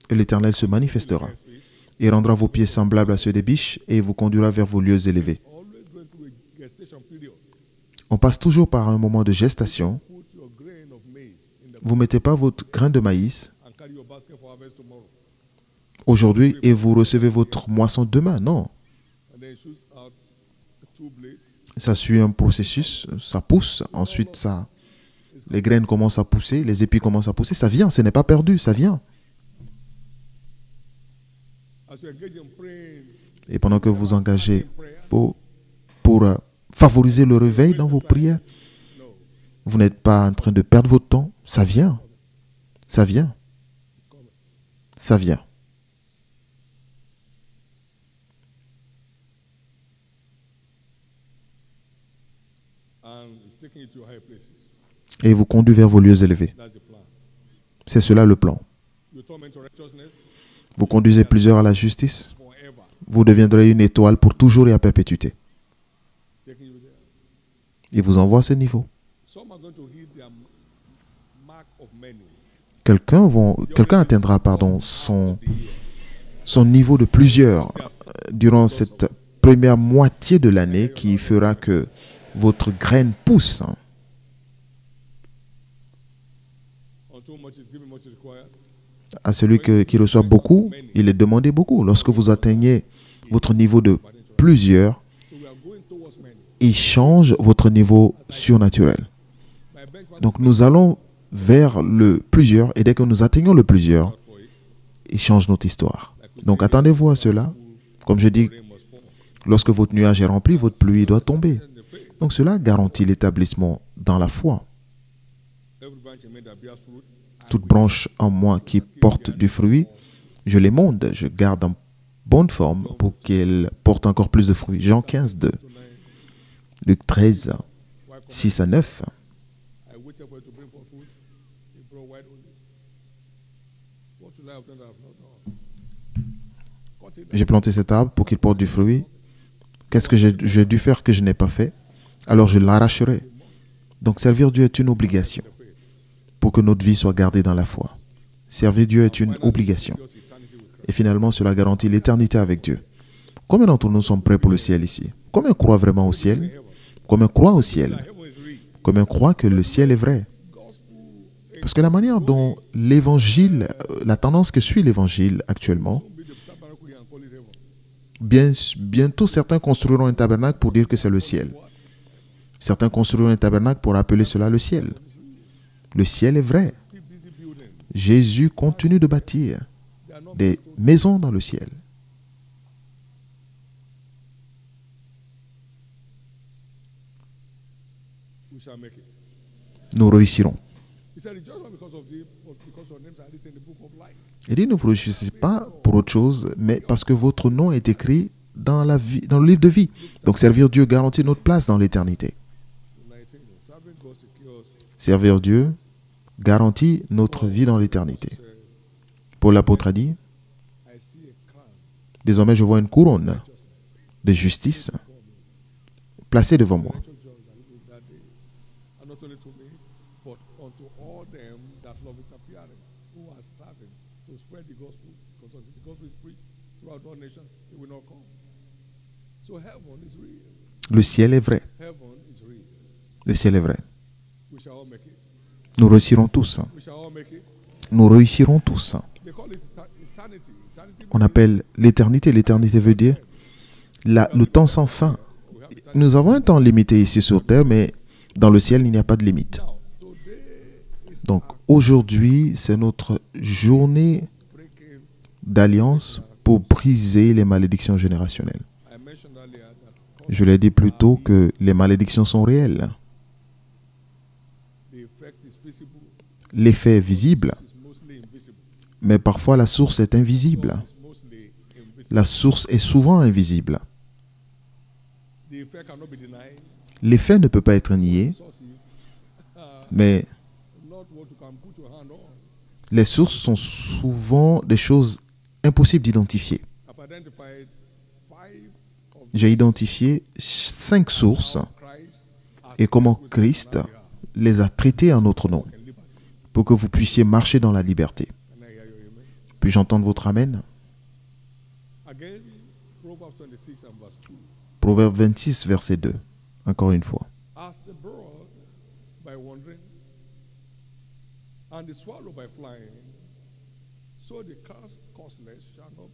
et l'Éternel se manifestera. Next week, Il rendra vos pieds semblables à ceux des biches, et il vous conduira vers vos lieux élevés. always going through a gestation period. On passe toujours par un moment de gestation. Put your grain of maize in the Vous ne mettez pas votre grain de maïs and carry your basket for harvest tomorrow. aujourd'hui et vous recevez votre moisson demain. Non. And then shoot out 2 blades. Ça suit un processus, ça pousse, ensuite les graines commencent à pousser, les épis commencent à pousser, ça vient, ce n'est pas perdu, ça vient. As you engage in praying, Et pendant que vous engagez in prayer, pour favoriser le réveil dans vos prières, no, vous n'êtes pas en train de perdre votre temps, ça vient, ça vient, it's coming. ça vient. And it's taking you to higher places. Et il vous conduit vers vos lieux élevés. That's the plan. C'est cela le plan. You torment to righteousness Vous conduisez plusieurs à la justice, forever. vous deviendrez une étoile pour toujours et à perpétuité. Taking you there. Il vous envoie à ce niveau. Some are going to hit their mark of many. Quelqu'un atteindra son niveau de plusieurs durant cette première moitié de l'année qui fera que votre graine pousse. Until much is given, much is required. À celui qui reçoit beaucoup, il est demandé beaucoup. Lorsque vous atteignez votre niveau de plusieurs, So we are going towards many. il change votre niveau surnaturel. My benchmark Donc nous allons vers le plusieurs et dès que nous atteignons le plusieurs, for it, il change notre histoire. Donc attendez-vous à cela. Comme je dis, rain must fall. lorsque votre nuage est rempli, votre pluie doit tomber. And the faith. Donc cela garantit l'établissement dans la foi. Every branch in me that bears fruit, Toute branche en moi qui porte du fruit, je l'émonde, je garde en bonne forme pour qu'elle porte encore plus de fruits. Jean 15, 2. 9, Luc 13, why come 6 à 9. I waited for it to bring forth fruit? It brought white only. What should I have done that I have not done? Cut it down. J'ai planté cet arbre pour qu'il porte du fruit. Qu'est-ce que j'ai dû faire que je n'ai pas fait? Alors je l'arracherai. Donc servir Dieu est une obligation pour que notre vie soit gardée dans la foi. Servir Dieu est une obligation. Just eternity with Christ. Et finalement, cela garantit l'éternité avec Dieu. Combien d'entre nous sommes prêts pour le ciel ici? Combien croient vraiment au ciel? Combien croient au ciel? Heaven is real. Combien croient que le ciel est vrai? Parce que la manière dont l'évangile, la tendance que suit l'évangile actuellement, Be the tabernacle here and call it heaven. bientôt certains construiront un tabernacle pour dire que c'est le ciel. Certains construiront un tabernacle pour appeler cela le ciel. Le ciel est vrai. Still busy building. Jésus continue de bâtir They are not des maisons dans le ciel. we shall make it. Nous réussirons. He said, rejoice not because of thee, but because your names are written in the book of life. Il dit, ne vous réjouissez pas pour autre chose, mais parce que votre nom est écrit dans le livre de vie. Donc servir Dieu garantit notre place dans l'éternité. 19. Serving God secures Servir Dieu garantit notre vie dans l'éternité. Paul l'apôtre a dit, I see a crown désormais je vois une couronne de justice placée devant moi. righteous judge that liveth that day. And not only to me, but unto all them that love his appearing, who are serving to spread the gospel, because until the gospel is preached throughout all nations, it will not come. So heaven is real. Le ciel est vrai. Heaven is real. Le ciel est vrai. We shall all make it. Nous réussirons tous. We shall all make it. Nous réussirons tous. They call it eternity. Eternity On appelle l'éternité. L'éternité veut dire le temps sans fin. Nous avons un temps limité ici sur terre, mais dans le ciel, il n'y a pas de limite. now. Today is Donc aujourd'hui, c'est notre journée breaking. d'alliance pour briser les malédictions générationnelles. I mentioned earlier that Je l'ai dit plus tôt que les malédictions sont réelles. the effect is visible, L'effet est visible, is Mais parfois, la source est invisible. It's mostly invisible. La source est souvent invisible. The effect cannot be denied. L'effet ne peut pas être nié, Sources, mais not what you can put your hand on. les sources sont souvent des choses impossibles d'identifier. I've identified 5 of J'ai identifié 5 sources Christ as et comment Christ les a traitées en notre nom and liberty. pour que vous puissiez marcher dans la liberté. Can I hear your amen? Puis-je entendre votre amen? Again, Proverbs 26 and verse 2. Proverbe 26, verset 2. Encore une fois. As the bird by wandering, and the swallow by flying, so the causeless shall not.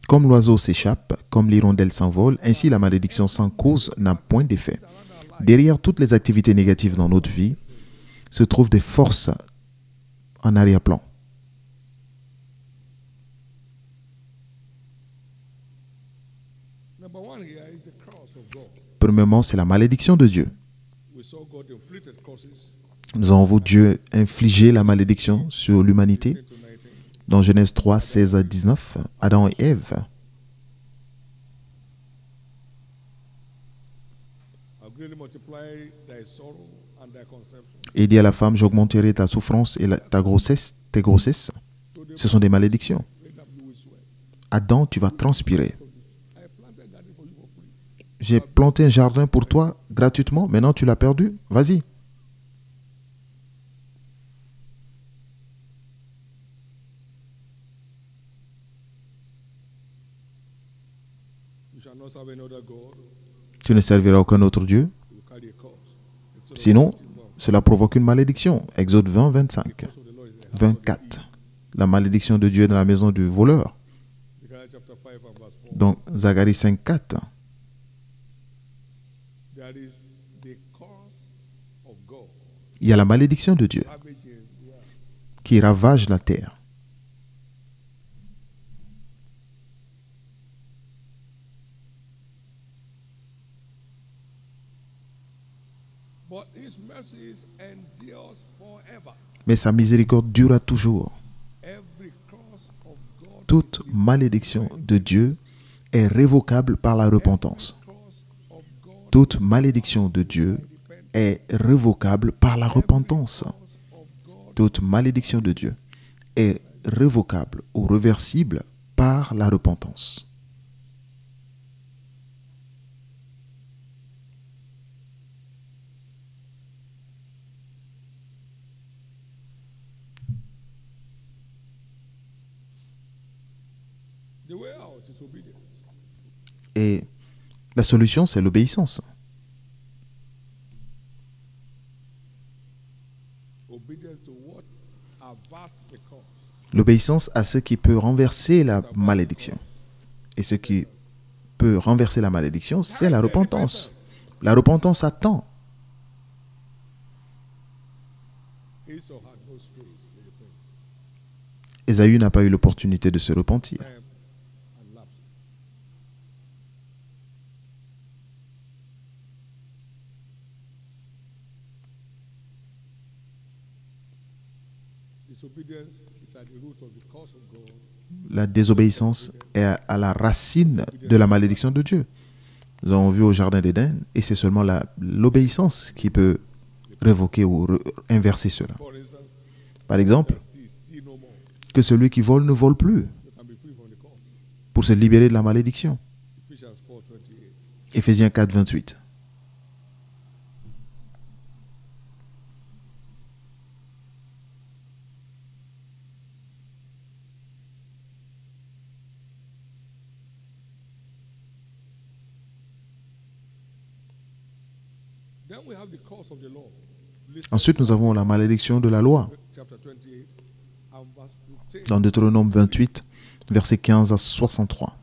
Comme l'oiseau s'échappe, comme l'hirondelle s'envole, ainsi la malédiction sans cause n'a point d'effet. Derrière toutes les activités négatives dans notre vie se trouvent des forces en arrière-plan. Number one here is the curse of God. Premièrement, c'est la malédiction de Dieu. We saw God inflicted curses, Nous avons vu Dieu infliger la malédiction sur l'humanité 10 to 19. dans Genèse 3, 16 à 19, Adam et Ève. I'll greatly multiply thy sorrow and thy conception. Et il dit à la femme, j'augmenterai ta souffrance et ta grossesse, tes grossesses. Ce sont des malédictions. Adam, you will sweat. Adam, tu vas transpirer. I planted a garden for you for free. J'ai planté un jardin pour toi gratuitement, maintenant tu l'as perdu. Vas-y. You shall not serve any other God. Tu ne serviras aucun autre Dieu. You will carry a curse. Exodus Sinon, 24. cela provoque une malédiction. Exode 20, 25. Curse of the Lord is in the house of the 24. La malédiction de Dieu est dans la maison du voleur. thief. Zechariah chapter 5 and verse 4. Donc, Zacharie 5, 4. There is the curse of God Il y a la malédiction de Dieu ravaging the earth. qui ravage la terre. But his mercies endures forever. Mais sa miséricorde durera toujours. Every curse of God Toute malédiction de Dieu est révocable par la repentance. curse of God Toute malédiction de Dieu est révocable par la repentance. of God Toute malédiction de Dieu est révocable ou réversible par la repentance. the way out is obedience. Et la solution, c'est l'obéissance. Obedience to what averts the curse. L'obéissance à ce qui peut renverser la malédiction. Et ce qui peut renverser la malédiction, c'est la repentance. La repentance attend. Esau had no space to repent. Ésaü n'a pas eu l'opportunité de se repentir. Time and lapsed. Disobedience is at the root of the curse of God. La désobéissance est à la racine de la malédiction de Dieu. Nous avons vu au Jardin d'Éden, et c'est seulement l'obéissance qui peut révoquer ou inverser cela. For instance, Par exemple, steal no more. que celui qui vole ne vole plus, You can be free from the curse. pour se libérer de la malédiction. Ephesians 4:28. Éphésiens 4, 28. Then we have the curse of the law. Listed Ensuite, nous avons la malédiction de la loi. chapter 28 and verse 15. Dans Deutéronome 28, versets 15 à 63.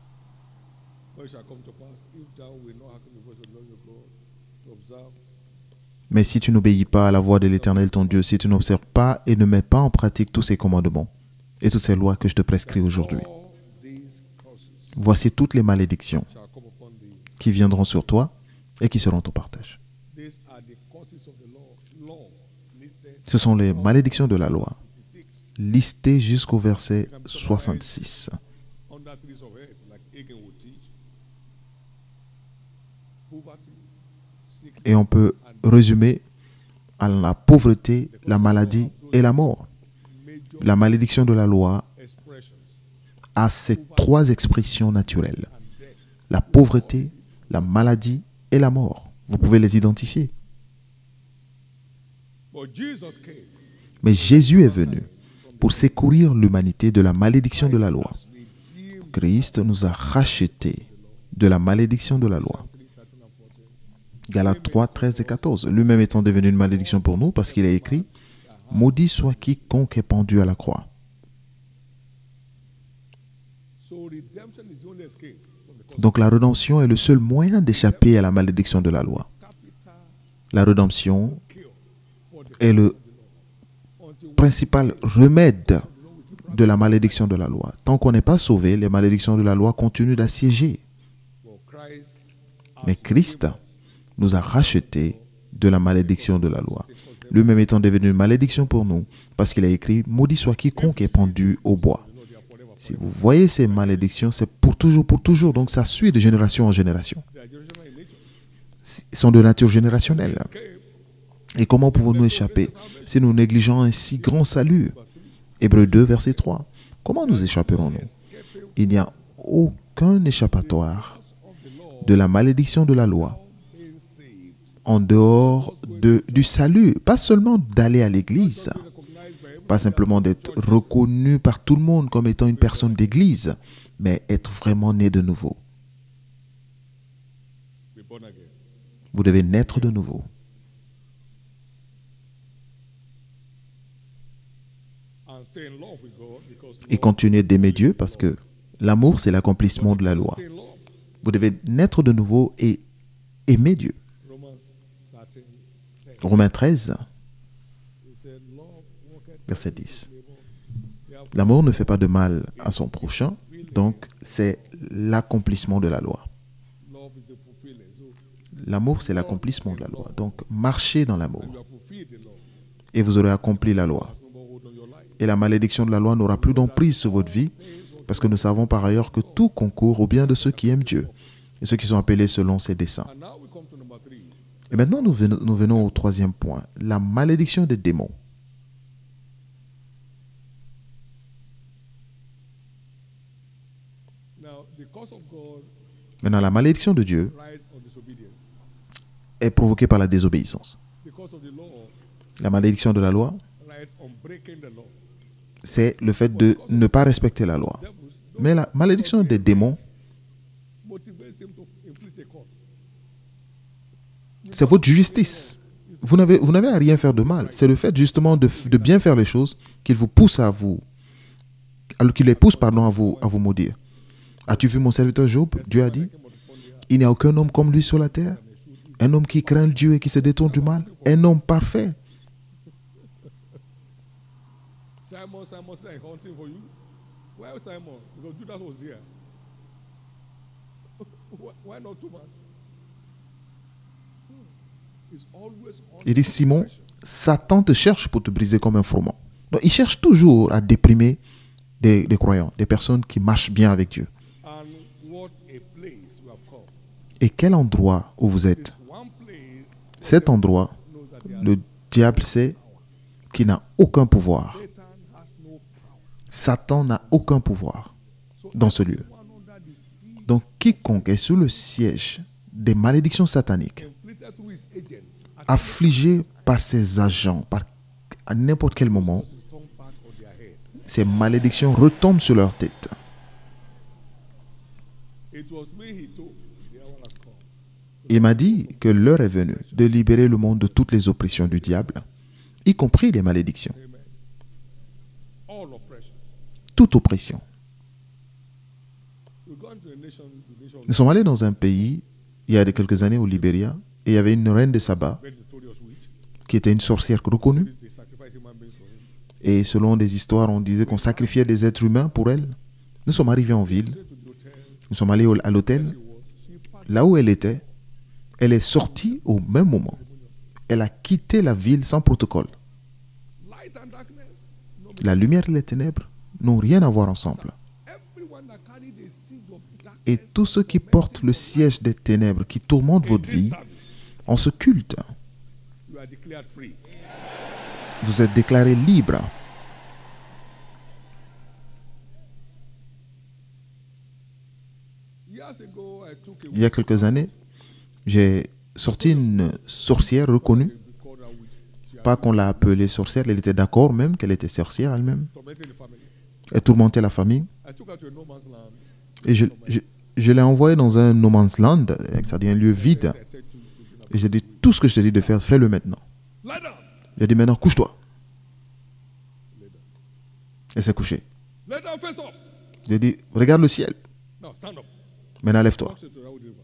But it shall come to pass if thou wilt not hearken to the voice of the Lord your God to observe Mais si tu n'obéis pas à la voix de l'Éternel ton Dieu, si tu n'observes pas et ne mets pas en pratique tous ces commandements et toutes ces lois que je te prescris aujourd'hui, all these curses voici toutes les malédictions shall come upon thee. qui viendront sur toi et qui seront ton partage. These are the causes of the law listed Ce sont les malédictions de la loi, 66. listés jusqu'au verset 66. under trees of heads, like Hagen would teach. Poverty, sickness, Et on peut résumer à la pauvreté, la maladie et la mort. major La malédiction de la loi expressions, a ces trois expressions naturelles. and death. La pauvreté, la maladie et la mort. Vous pouvez les identifier. But Jesus came Mais Jésus est venu pour secourir l'humanité de la malédiction de la loi. as redeemed. Christ nous a rachetés de la malédiction de la loi. 3, 13 and 14. Galates 3, 13 et 14. Lui-même étant devenu une malédiction pour nous parce qu'il est écrit « Maudit soit quiconque est pendu à la croix ». So redemption is the only escape from the curse. Donc la rédemption est le seul moyen d'échapper à la malédiction de la loi. Capital La rédemption cure for the est le until principal remède de la malédiction de la loi. Tant qu'on n'est pas sauvé, les malédictions de la loi continuent d'assiéger. well, Christ Mais Christ nous a rachetés de la malédiction de la loi. Lui-même étant devenu une malédiction pour nous, parce qu'il a écrit « Maudit soit quiconque est pendu au bois ». Si vous voyez ces malédictions, c'est pour toujours. Donc ça suit de génération en génération. they are generational in nature. Ils sont de nature générationnelle. Came Et comment pouvons-nous échapper si nous négligeons un si grand salut? Hébreux 2, verset 3. Comment nous échapperons-nous? Il n'y a aucun échappatoire of the law de la malédiction de la loi being saved. en dehors du salut. Pas seulement d'aller à l'église, Recognized by everyone. pas simplement d'être reconnu par tout le monde comme étant une personne d'église, mais être vraiment né de nouveau. Be born again. Vous devez naître de nouveau. And stay in love with God because Et continuer d'aimer Dieu parce que l'amour, c'est l'accomplissement de la loi. stay in love. Vous devez naître de nouveau et aimer Dieu. Romans 13, 10. Romains 13, He said, love worketh verset 10. labor. Therefore, L'amour ne fait pas de mal à son prochain, donc c'est l'accomplissement de la loi. love is the fulfilling. So L'amour, c'est l'accomplissement de la loi. Donc marchez dans l'amour you have fulfilled the law. et vous aurez accompli la loi. No more hold on your life. Et la malédiction de la loi n'aura plus d'emprise sur votre vie parce que nous savons par ailleurs que tout concourt au bien de ceux qui aiment Dieu et ceux qui sont appelés selon ses desseins. And now we come to number 3. Et maintenant, nous venons au troisième point, la malédiction des démons. Now, the curse of God Maintenant, la malédiction de Dieu lies on disobedience. est provoquée par la désobéissance. The curse of the law La malédiction de la loi, lies on breaking the law. c'est le fait de ne pas respecter la loi. Devils Mais la malédiction des démons, motivates him to inflict a curse. c'est votre justice. Vous n'avez à rien faire de mal. C'est le fait justement de bien faire les choses qu'il vous pousse qui les pousse à vous maudire. As-tu vu mon serviteur Job? Dieu a dit, il n'y a aucun homme comme lui sur la terre. Un homme qui craint Dieu et qui se détourne du mal. Un homme parfait. Simon said, hunting for you. Why Simon? Because Judas was there. Why not Thomas? He's always on Il dit, Simon, Satan te cherche pour te briser comme un froment. Donc, il cherche toujours à déprimer des croyants, des personnes qui marchent bien avec Dieu. And what a place you have come. Et quel endroit où vous êtes? One place Cet endroit, knows that they are le diable sait qu'il n'a aucun pouvoir. Satan has no power. Satan n'a aucun pouvoir dans ce lieu. One under the siege Donc, quiconque est sous le siège des malédictions sataniques, inflicted through his agents affligé par ses agents, à n'importe quel moment, is thrown back on their heads. ces malédictions retombent sur leur tête. It was me he told, the hour has come. Il m'a dit que l'heure est venue de libérer le monde de toutes les oppressions du diable, y compris les malédictions, Amen. All oppression. toute oppression. We go into a nation, the nation Nous sommes allés dans un pays, il y a quelques années au Libéria, et il y avait une reine de Saba very notorious witch. qui était une sorcière reconnue. They sacrifice human beings for him. Et selon des histoires, on disait qu'on sacrifiait des êtres humains pour elle. Nous sommes arrivés en ville, Straight to the hotel. nous sommes allés à l'hôtel. She packed Là où elle était, elle est sortie au même moment. Elle a quitté la ville sans protocole. light and darkness. No La lumière et les ténèbres n'ont rien à voir ensemble. Everyone that carry the seed of Et darkness tous ceux qui portent le siège des ténèbres, qui tourmentent in votre this vie, service, en ce culte, you are declared free. vous êtes déclarés libres. Years ago, I took a Il y a quelques années, j'ai sorti une sorcière reconnue. called her witch. She had Pas qu'on l'a appelée sorcière, elle était d'accord même qu'elle était sorcière elle-même. tormented the family. Elle tourmentait la famille. I took her to a no man's land. Et je l'ai envoyée dans un no man's land, c'est-à-dire un lieu vide. I said to Et j'ai dit, tout ce que je t'ai dit de faire, fais-le maintenant. lie down. Il a dit, maintenant, couche-toi. Lay down. Elle s'est couchée. Lay down, face up. J'ai dit, regarde le ciel. Now stand up. Maintenant, lève-toi. Walk straight to the river.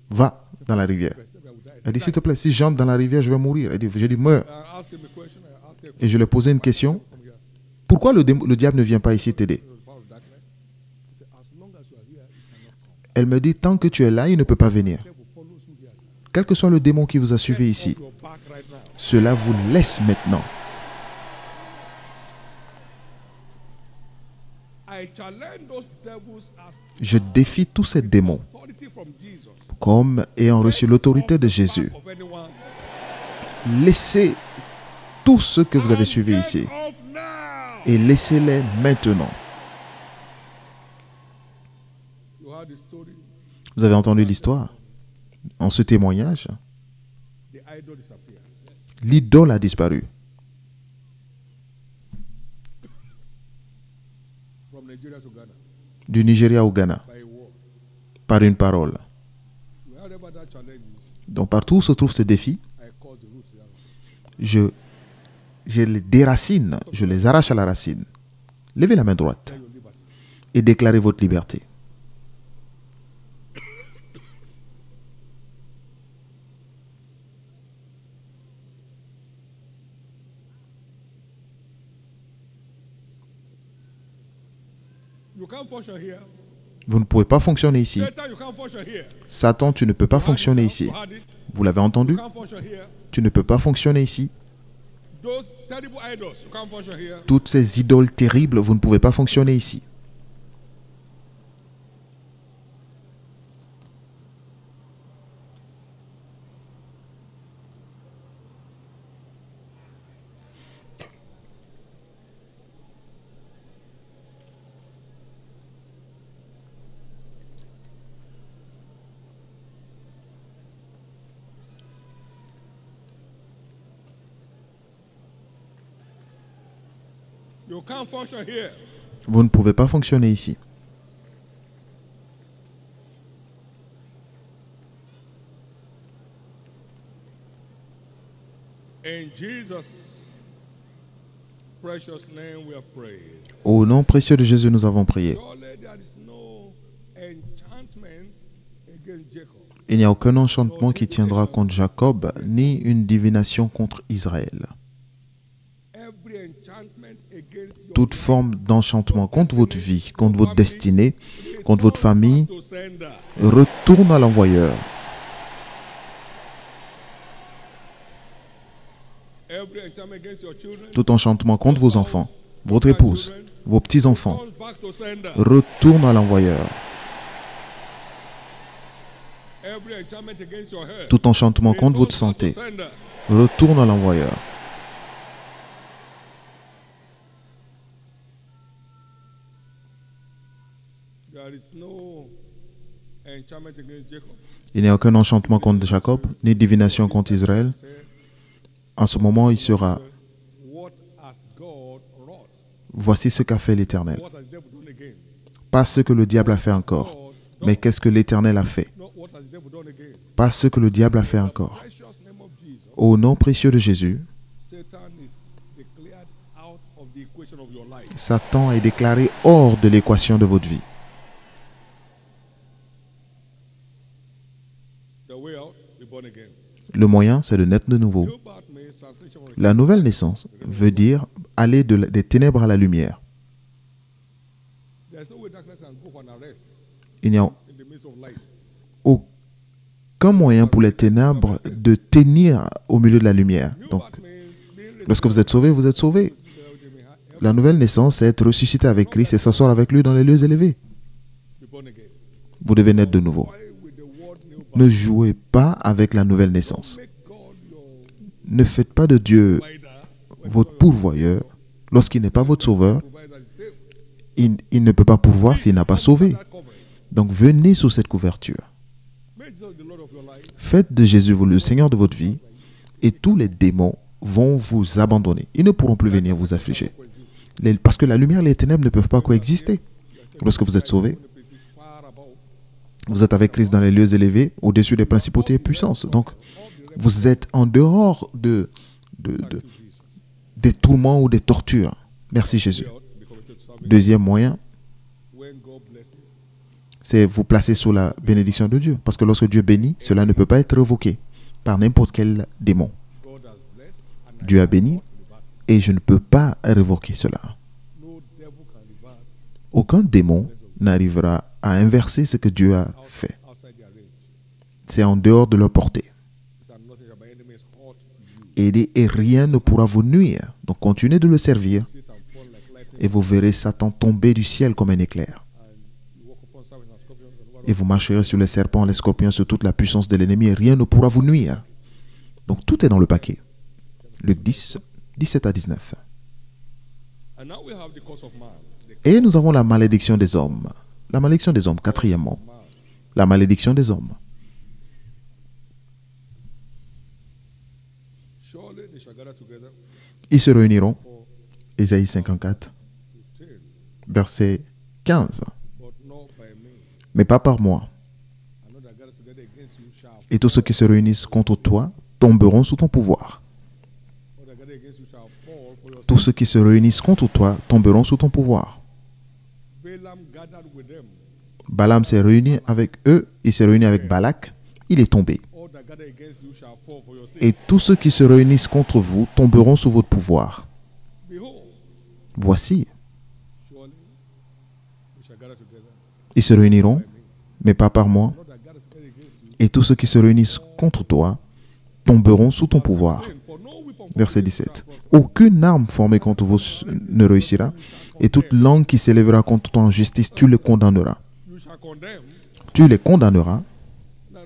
Va dans la rivière. Step I will die. Elle dit, s'il te plaît, si j'entre dans la rivière, je vais mourir. J'ai dit, meurs. I asked him a question. I asked her Et je lui ai posé une question. from here. Pourquoi le diable ne vient pas ici t'aider? The power of darkness. He said, as long as you are here, it cannot come. Elle me dit, tant que tu es là, il ne peut pas venir. Devil follows you here. Sir. Quel que soit le démon qui vous a suivi ici, Off your back right now. cela vous laisse maintenant. I challenge those devils as Je défie tous ces démons authority from Jesus. comme ayant reçu l'autorité de Jésus. Of anyone. Laissez tous ceux que vous avez suivis Get ici off now. et laissez-les maintenant. You heard the story. Vous avez entendu l'histoire? En ce témoignage, The idol disappeared. l'idole a disparu. From Nigeria to Ghana Du Nigeria au Ghana, by a word. par une parole. Wherever that challenge is, Donc partout où se trouve ce défi, I cause the roots down. je les déracine, je les arrache à la racine. Levez la main droite Tell your liberty. et déclarez votre liberté. You can't function here. Vous ne pouvez pas fonctionner ici. Satan, you can't function here. Satan, tu ne peux pas fonctionner ici. You had it. Vous l'avez entendu? You can't function here. Tu ne peux pas fonctionner ici. Those terrible idols, you can't function here. Toutes ces idoles terribles, vous ne pouvez pas fonctionner ici. You can't function here. Vous ne pouvez pas fonctionner ici. In Jesus' precious name we have prayed. Au nom précieux de Jésus, nous avons prié. Surely there is no enchantment against Jacob. Il n'y a aucun enchantement qui tiendra contre Jacob, ni une divination contre Israël. Every enchantment against your Toute forme d'enchantement contre votre vie, contre votre destinée, contre votre famille, to sender. retourne à l'envoyeur. Every enchantment against your children. Tout enchantement contre vos enfants, votre épouse, vos petits-enfants, Comes back to sender. retourne à l'envoyeur. Every enchantment against your health. Tout enchantement contre votre comes back to santé, sender. retourne à l'envoyeur. There is no enchantment against Jacob. Il n'y a aucun enchantement contre Jacob, ni divination contre Israël. Say, En ce moment, il sera, what has God wrought? voici ce qu'a fait l'Éternel. What has the devil done again? Pas ce que le diable a fait encore, mais qu'est-ce que l'Éternel a fait. Not what has the devil done again? Pas ce que le diable a fait encore. Precious name of Jesus. Au nom précieux de Jésus, Satan is declared out of the equation of your life. Satan est déclaré hors de l'équation de votre vie. The way out, be born again. Le moyen, c'est de naître de nouveau. New birth means translation of La nouvelle naissance veut dire aller des ténèbres à la lumière. there's no way darkness can go for an arrest Il n'y a in the midst of light. aucun moyen pour les ténèbres de tenir au milieu de la lumière. New Donc, birth means being lorsque vous êtes sauvé, vous êtes sauvé. La nouvelle naissance, c'est être ressuscité avec Christ et s'asseoir avec lui dans les lieux élevés. Be born again. Vous devez naître de nouveau. Toy with the word new birth. Ne jouez pas avec la nouvelle naissance. Make God your Ne faites pas de Dieu provider. votre pourvoyeur. Lorsqu'il n'est pas votre sauveur, Provider is safe. il ne peut pas pourvoir s'il n'a pas sauvé. That covering. Donc venez sous cette couverture. Make Jesus the Lord of your life. Faites de Jésus le Seigneur de votre vie et tous les démons vont vous abandonner. Ils ne pourront plus venir vous affliger. Parce que la lumière et les ténèbres ne peuvent pas coexister. Lorsque vous êtes sauvé, The places far above. vous êtes avec Christ dans les lieux élevés, au-dessus des principautés et puissances. Donc, vous êtes en dehors des tourments ou des tortures. Merci Jésus. Be committed to serving. Deuxième moyen, When God blesses, c'est vous placer sous la bénédiction de Dieu. Parce que lorsque Dieu bénit, cela ne peut pas être révoqué par n'importe quel démon. God has blessed, and Dieu a béni reverse it. et je ne peux pas révoquer cela. No devil can reverse Aucun démon n'arrivera à inverser ce que Dieu a fait. outside their range. C'est en dehors de leur portée. It's nothing that by any means hurt you. Et rien ne pourra vous nuire. Donc continuez de le servir Satan fall like lightning, et vous verrez Satan tomber du ciel comme un éclair. and you walk upon serpents and scorpions and over Et vous marcherez sur les serpents, les scorpions, sur toute la puissance de l'ennemi et rien ne pourra vous nuire. Donc tout est dans le paquet. Luc 10, 17 à 19. And now we have the curse of man. The Et nous avons la malédiction des hommes. La malédiction des hommes, quatrièmement. man. La malédiction des hommes. Surely they shall gather together Ils se réuniront. for Ésaïe 54, 15, verset 15. but not by me. Mais pas par moi. And not that gather together against you shall Et tous ceux qui se réunissent contre toi tomberont sous ton pouvoir. not that gather against you shall fall for your Tous sake. ceux qui se réunissent contre toi tomberont sous ton pouvoir. Balaam gathered with them. Balaam s'est réuni avec eux, il s'est réuni avec Balak, il est tombé. All that gather against you shall fall for your sake. Et tous ceux qui se réunissent contre vous tomberont sous votre pouvoir. Behold, Voici, surely they shall gather together. ils se réuniront, mais pas par moi. Not that gather together against you. Et tous ceux qui se réunissent contre toi tomberont sous ton pouvoir. For no weapon Verset 17. Aucune arme formée contre vous ne réussira, et toute langue qui s'élèvera contre toi en justice, tu les condamneras. you shall condemn. Tu les condamneras. Now,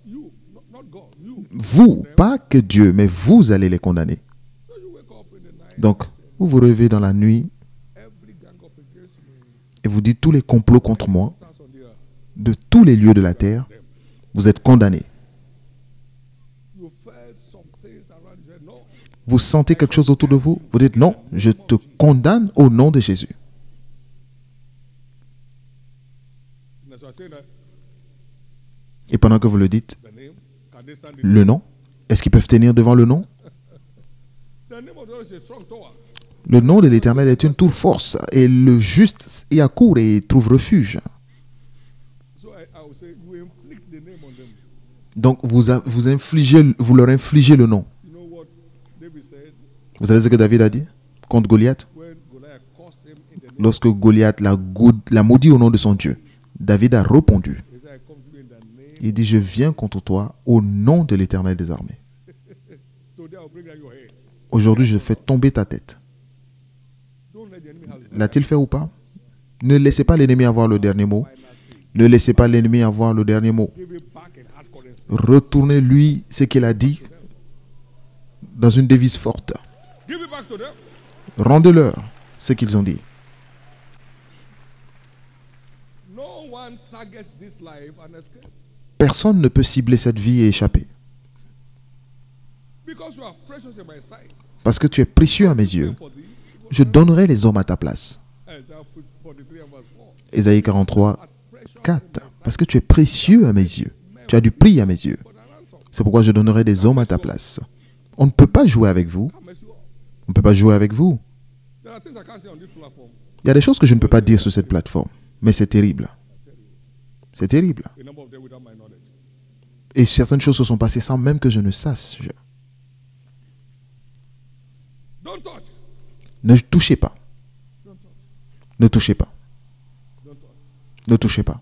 you, not God, you. Vous, pas que Dieu, mais vous allez les condamner. So you wake up in the night. Donc, vous vous réveillez dans la nuit Every gang up against me. et vous dites tous les complots contre moi, That's on the earth. de tous les lieux de la terre, vous êtes condamnés. You felt some things around you. No, Vous sentez quelque chose autour de vous, vous dites non, je te condamne au nom de Jésus. and as I say that, Et pendant que vous le dites, the name, can they stand it? le nom, est-ce qu'ils peuvent tenir devant le nom? The name of the Lord is a strong tower. Le nom de l'Éternel est une tour force, et le juste y accourt et trouve refuge. So I will say, you inflict the name on them. Donc vous leur infligez le nom. You know what David said Vous savez ce que David a dit contre Goliath? when Goliath cursed him in the name? Lorsque Goliath l'a maudit au nom de son Dieu, David a répondu. He said, I come to you in the name. Il dit, je viens contre toi au nom de l'Éternel des armées. Today I will bring down your head. Aujourd'hui, je fais tomber ta tête. Don't let the enemy have L'a-t-il fait ou pas? Ne laissez pas l'ennemi avoir le dernier mot. final say. Ne laissez pas l'ennemi avoir le dernier mot. Give it back in hard currency. Retournez-lui ce qu'il a dit dans une devise forte. Give it back to them. Rendez-leur ce qu'ils ont dit. No one targets this life and escape. Personne ne peut cibler cette vie et échapper. Because you are precious in my sight. Parce que tu es précieux à mes yeux. For thee. Je donnerai les hommes à ta place. Isaiah 43 and verse 4. Ésaïe 43, Are precious 4. Parce que tu es précieux à mes yeux. Tu as du prix à mes yeux. for the ransom. C'est pourquoi je donnerai des hommes à ta place. On ne peut pas jouer avec vous. I mess you up. On ne peut pas jouer avec vous. There are things I can't say on this platform. Il y a des choses que je ne peux pas dire sur cette plateforme. Mais c'est terrible. C'est terrible. A number of them without my knowledge. Et certaines choses se sont passées sans même que je ne sache. Don't touch. Ne touchez pas. Don't touch. Ne touchez pas. Don't touch. Ne touchez pas.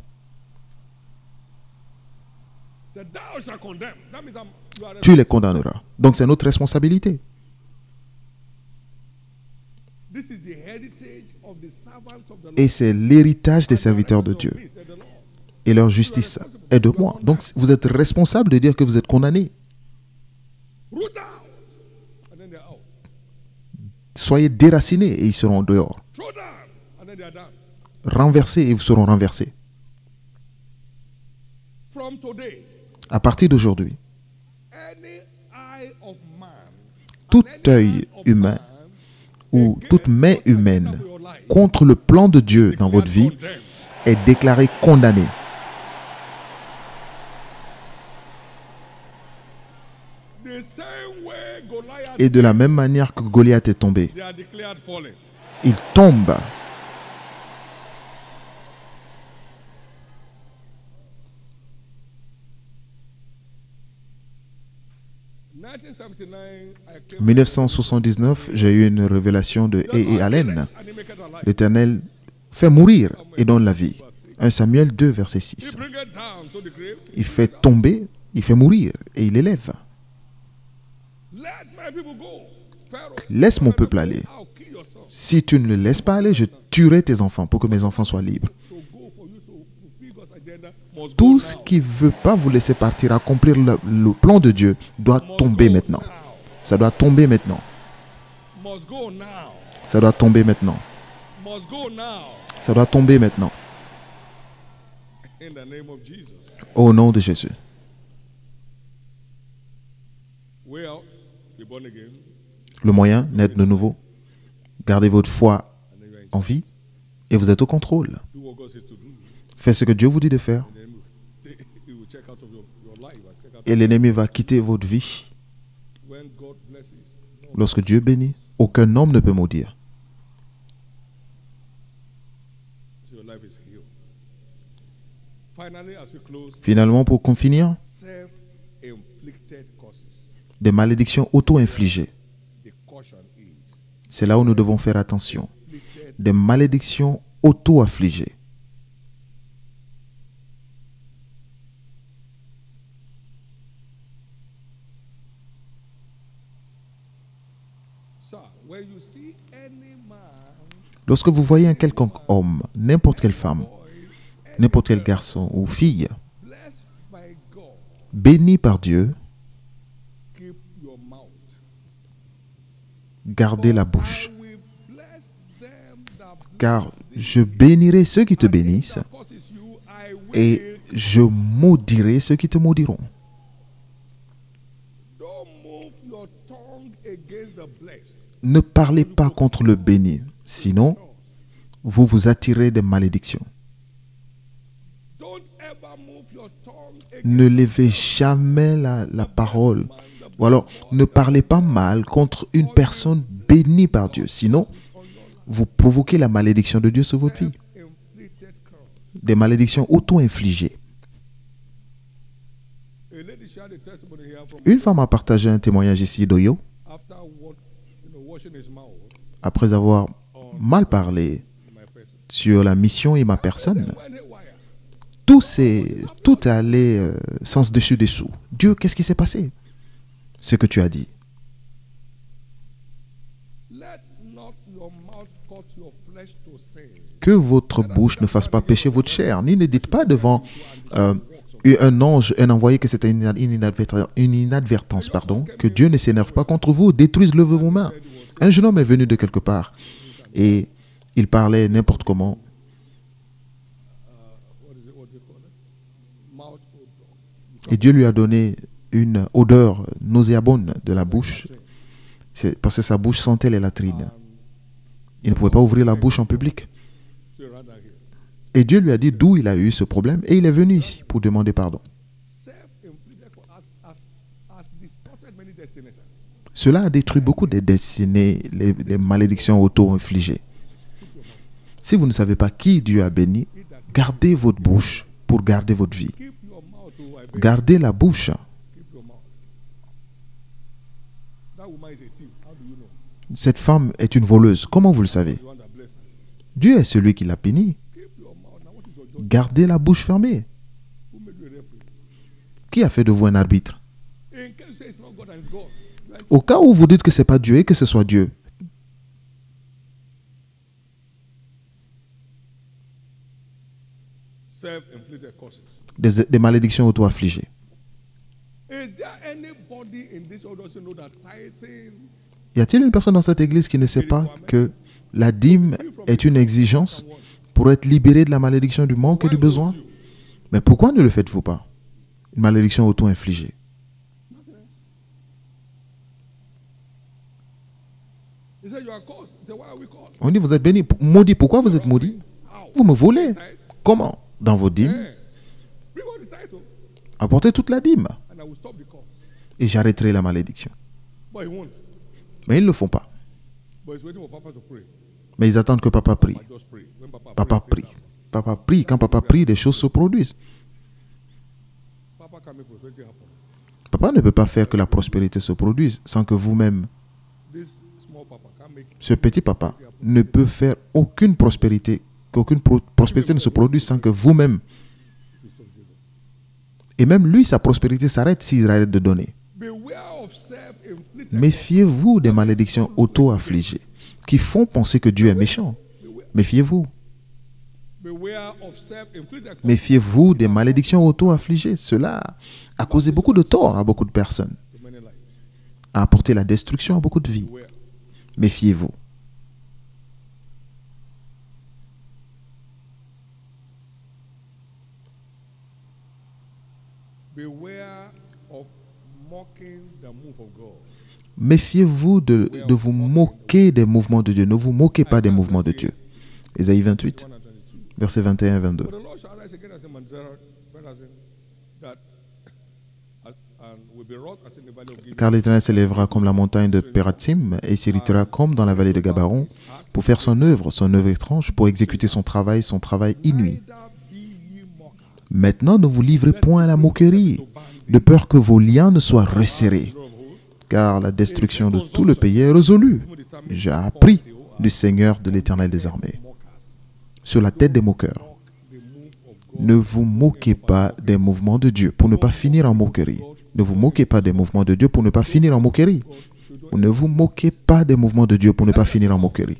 Say, thou shalt condemn. That means you are Tu les condamneras. Donc c'est notre responsabilité. This is the heritage of the servants of the Lord. Et c'est l'héritage des serviteurs de Dieu. Me, said the Lord. Et leur justice est de moi. Donc vous êtes responsable de dire que vous êtes condamné. Root out. And then they're out. Soyez déracinés et ils seront dehors. Throw down. And then they're down. Renversés et vous seront renversés. From today, À partir d'aujourd'hui, any eye of man, tout and any œil hand of humain man ou toute main against God's humaine agenda for your life, contre le plan de Dieu dans votre vie condemned. est déclarée condamnée. The same way Goliath, Et de la même manière que Goliath est tombé, they are declared fallen. il tombe. 1979, j'ai eu une révélation de E. Allen. L'Éternel fait mourir et donne la vie. 1 Samuel 2, verset 6. Il fait tomber, il fait mourir et il élève. Laisse mon peuple aller. Si tu ne le laisses pas aller, je tuerai tes enfants pour que mes enfants soient libres. Tout ce qui ne veut pas vous laisser partir, accomplir le plan de Dieu, doit tomber maintenant. Ça doit tomber maintenant. Ça doit tomber maintenant. Ça doit tomber maintenant. Au nom de Jésus. Le moyen, naître de nouveau. Gardez votre foi en vie et vous êtes au contrôle. Faites ce que Dieu vous dit de faire. Et l'ennemi va quitter votre vie. Lorsque Dieu bénit, aucun homme ne peut maudire. Finalement, pour finir, des malédictions auto-infligées. C'est là où nous devons faire attention. Des malédictions auto-affligées. Lorsque vous voyez un quelconque homme, n'importe quelle femme, n'importe quel garçon ou fille, béni par Dieu, gardez la bouche. Car je bénirai ceux qui te bénissent et je maudirai ceux qui te maudiront. Ne parlez pas contre le béni, sinon vous vous attirez des malédictions. Ne levez jamais la parole. Ou alors, ne parlez pas mal contre une personne bénie par Dieu. Sinon, vous provoquez la malédiction de Dieu sur votre vie. Des malédictions auto-infligées. Une femme a partagé un témoignage ici d'Oyo. Après avoir mal parlé sur la mission et ma personne, tout est allé sens dessus dessous. Dieu, qu'est-ce qui s'est passé? Ce que tu as dit. Que votre bouche ne fasse pas pécher votre chair. Ni ne dites pas devant un ange, un envoyé que c'était une inadvertance, que Dieu ne s'énerve pas contre vous, détruise-le de vos mains. Un jeune homme est venu de quelque part et il parlait n'importe comment. Et Dieu lui a donné une odeur nauséabonde de la bouche. C'est parce que sa bouche sentait les latrines. Il ne pouvait pas ouvrir la bouche en public. Et Dieu lui a dit d'où il a eu ce problème et il est venu ici pour demander pardon. Cela a détruit beaucoup des destinées, les malédictions auto-infligées. Si vous ne savez pas qui Dieu a béni, gardez votre bouche pour garder votre vie. Gardez la bouche. Cette femme est une voleuse. Comment vous le savez? Dieu est celui qui l'a bénie. Gardez la bouche fermée. Qui a fait de vous un arbitre? Au cas où vous dites que ce n'est pas Dieu et que ce soit Dieu, self-inflicted curses. des malédictions auto-affligées. Is there anybody in this world who doesn't know that tithing Y a-t-il une personne dans cette église qui ne sait pas que la dîme est une exigence pour être libéré de la malédiction du manque et du besoin? Mais pourquoi ne le faites-vous pas? Une malédiction auto-infligée. he said you are cursed? He said, why are we cursed? On dit, vous êtes béni, maudit. Pourquoi vous êtes maudit? How? Vous me volez. Comment? Dans vos dîmes, Bring all the title, apportez toute la dîme and I will stop the curse. et j'arrêterai la malédiction. But he won't. Mais ils ne le font pas. But he's waiting for Papa to pray. Mais ils attendent que papa prie. I just pray. When Papa Papa prays, prie. Papa prie. Quand papa prie, des choses se produisent. Papa can make prosperity happen. Papa ne peut pas faire que la prospérité se produise sans que vous-même, This small Papa can make ce petit papa, ne peut faire aucune prospérité, qu'aucune prospérité ne se produise sans que vous-même, if he stops giving. et même lui, sa prospérité s'arrête s'il arrête de donner. Beware of self-inflicted. Méfiez-vous des malédictions auto-affligées qui font penser que Dieu est méchant. Méfiez-vous. Beware of self-inflicted. Méfiez-vous des malédictions auto-affligées. Cela a causé beaucoup de tort à beaucoup de personnes, To many lives. a apporté la destruction à beaucoup de vies. Beware. Méfiez-vous. Beware of mocking the move of God. Méfiez-vous de vous moquer des mouvements de Dieu. Ne vous moquez pas des mouvements de Dieu. Ésaïe 28, 1 and 22. versets 21 et 22. But the Lord shall rise again as a man that and will be wrought as in the valley of Gibeon. Car l'Éternel s'élèvera comme la montagne de Pératim et s'irritera comme dans la vallée de Gabaron pour faire son œuvre étrange, pour exécuter son travail inouï. Neither be ye mockers. Maintenant, ne vous livrez point à la moquerie, de peur que vos liens ne soient resserrés, car la destruction de tout le pays est résolue. J'ai appris du Seigneur de l'Éternel des armées. Sur la tête des moqueurs, The move of God. ne vous moquez pas des mouvements de Dieu pour ne pas finir en moquerie. Ne vous moquez pas des mouvements de Dieu pour ne pas finir en moquerie. Ne vous moquez pas des mouvements de Dieu pour ne pas finir en moquerie.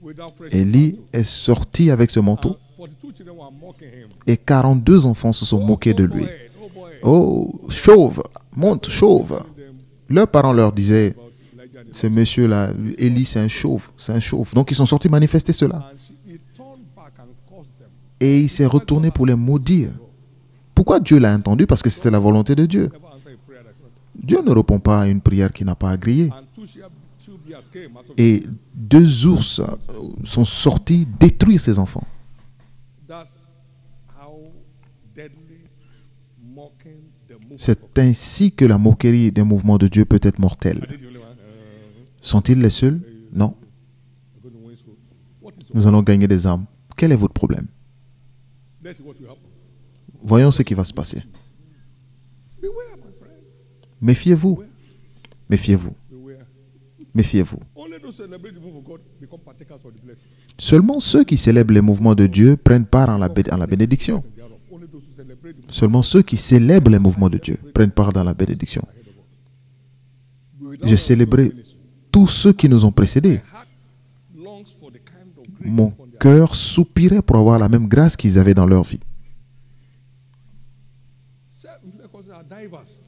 Without fresh Élie est sorti avec ce manteau 42 children were mocking him. et 42 enfants se sont moqués de lui. Boy. Oh, chauve, monte, chauve. Leurs parents leur disaient, About Elijah and ce monsieur-là, Élie, c'est un chauve, c'est un chauve. Donc ils sont sortis manifester cela. and he turned back and cursed them. Et il s'est retourné pour les maudire. Pourquoi Dieu l'a entendu? Parce que c'était la volonté de Dieu. Never answer a prayer that's not. Dieu ne répond pas à une prière qui n'a pas agréé. And two bears came out of Et 2 ours sont sortis détruire ses enfants. That's how deadly mocking the move. C'est ainsi que la moquerie des mouvements de Dieu peut être mortelle. Are they the only one? Sont-ils les seuls? Non. We're going to win souls. What is Nous allons gagner des âmes. Quel est votre problème? Let's see what will happen. Voyons ce qui va se passer. Beware, my friend. Méfiez-vous. Méfiez-vous. Beware. Méfiez-vous. Only those who celebrate the move of God become partakers of the blessing. Seulement ceux qui célèbrent les mouvements de Dieu prennent part en la bénédiction. And thereof. Only those who celebrate the move Seulement ceux qui célèbrent les mouvements de Dieu prennent part dans la bénédiction. ahead of us. J'ai célébré tous ceux qui nous ont précédés. Heart longs for the kind of grace Mon upon their cœur soupirait pour avoir la même grâce qu'ils avaient dans leur vie. self-inflicted causes are diverse.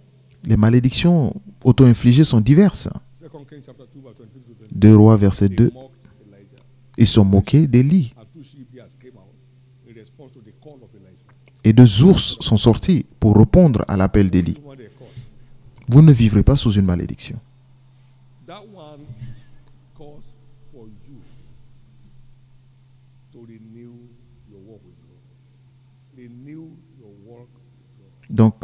Les malédictions auto-infligées sont diverses. 2 Kings chapter 2 verse 26 to 28. 2 Rois, verset They 2. mocked Elijah. Ils sont moqués d'Élie. And two she-bears came out in response to the call of Elijah. Et 2 ours sont sortis pour répondre à l'appel d'Élie. What they cause. Vous ne vivrez pas sous une malédiction. That one calls for you to renew your walk with God. Renew your walk with God. Donc,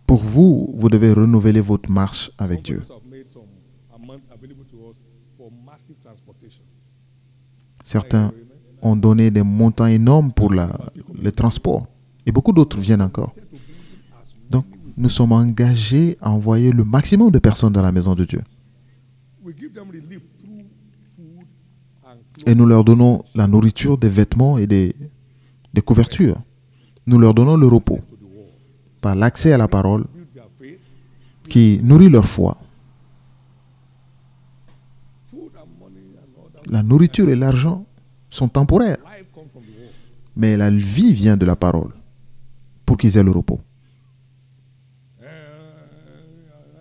pour vous, vous devez renouveler votre marche avec Dieu. Companies have made some amount available to us for massive transportation. Certains ont donné des montants énormes pour le transport. Et beaucoup d'autres viennent encore. To bring in as Donc, nous sommes engagés à envoyer le maximum de personnes dans la maison de Dieu. we give them relief through food and Et nous leur donnons la nourriture, des vêtements et des couvertures. Nous leur donnons le repos to the world. par l'accès à la parole Build their faith. qui nourrit leur foi. Food and money and all that. La nourriture et l'argent sont temporaires. Life comes from the world. Mais la vie vient de la parole pour qu'ils aient le repos.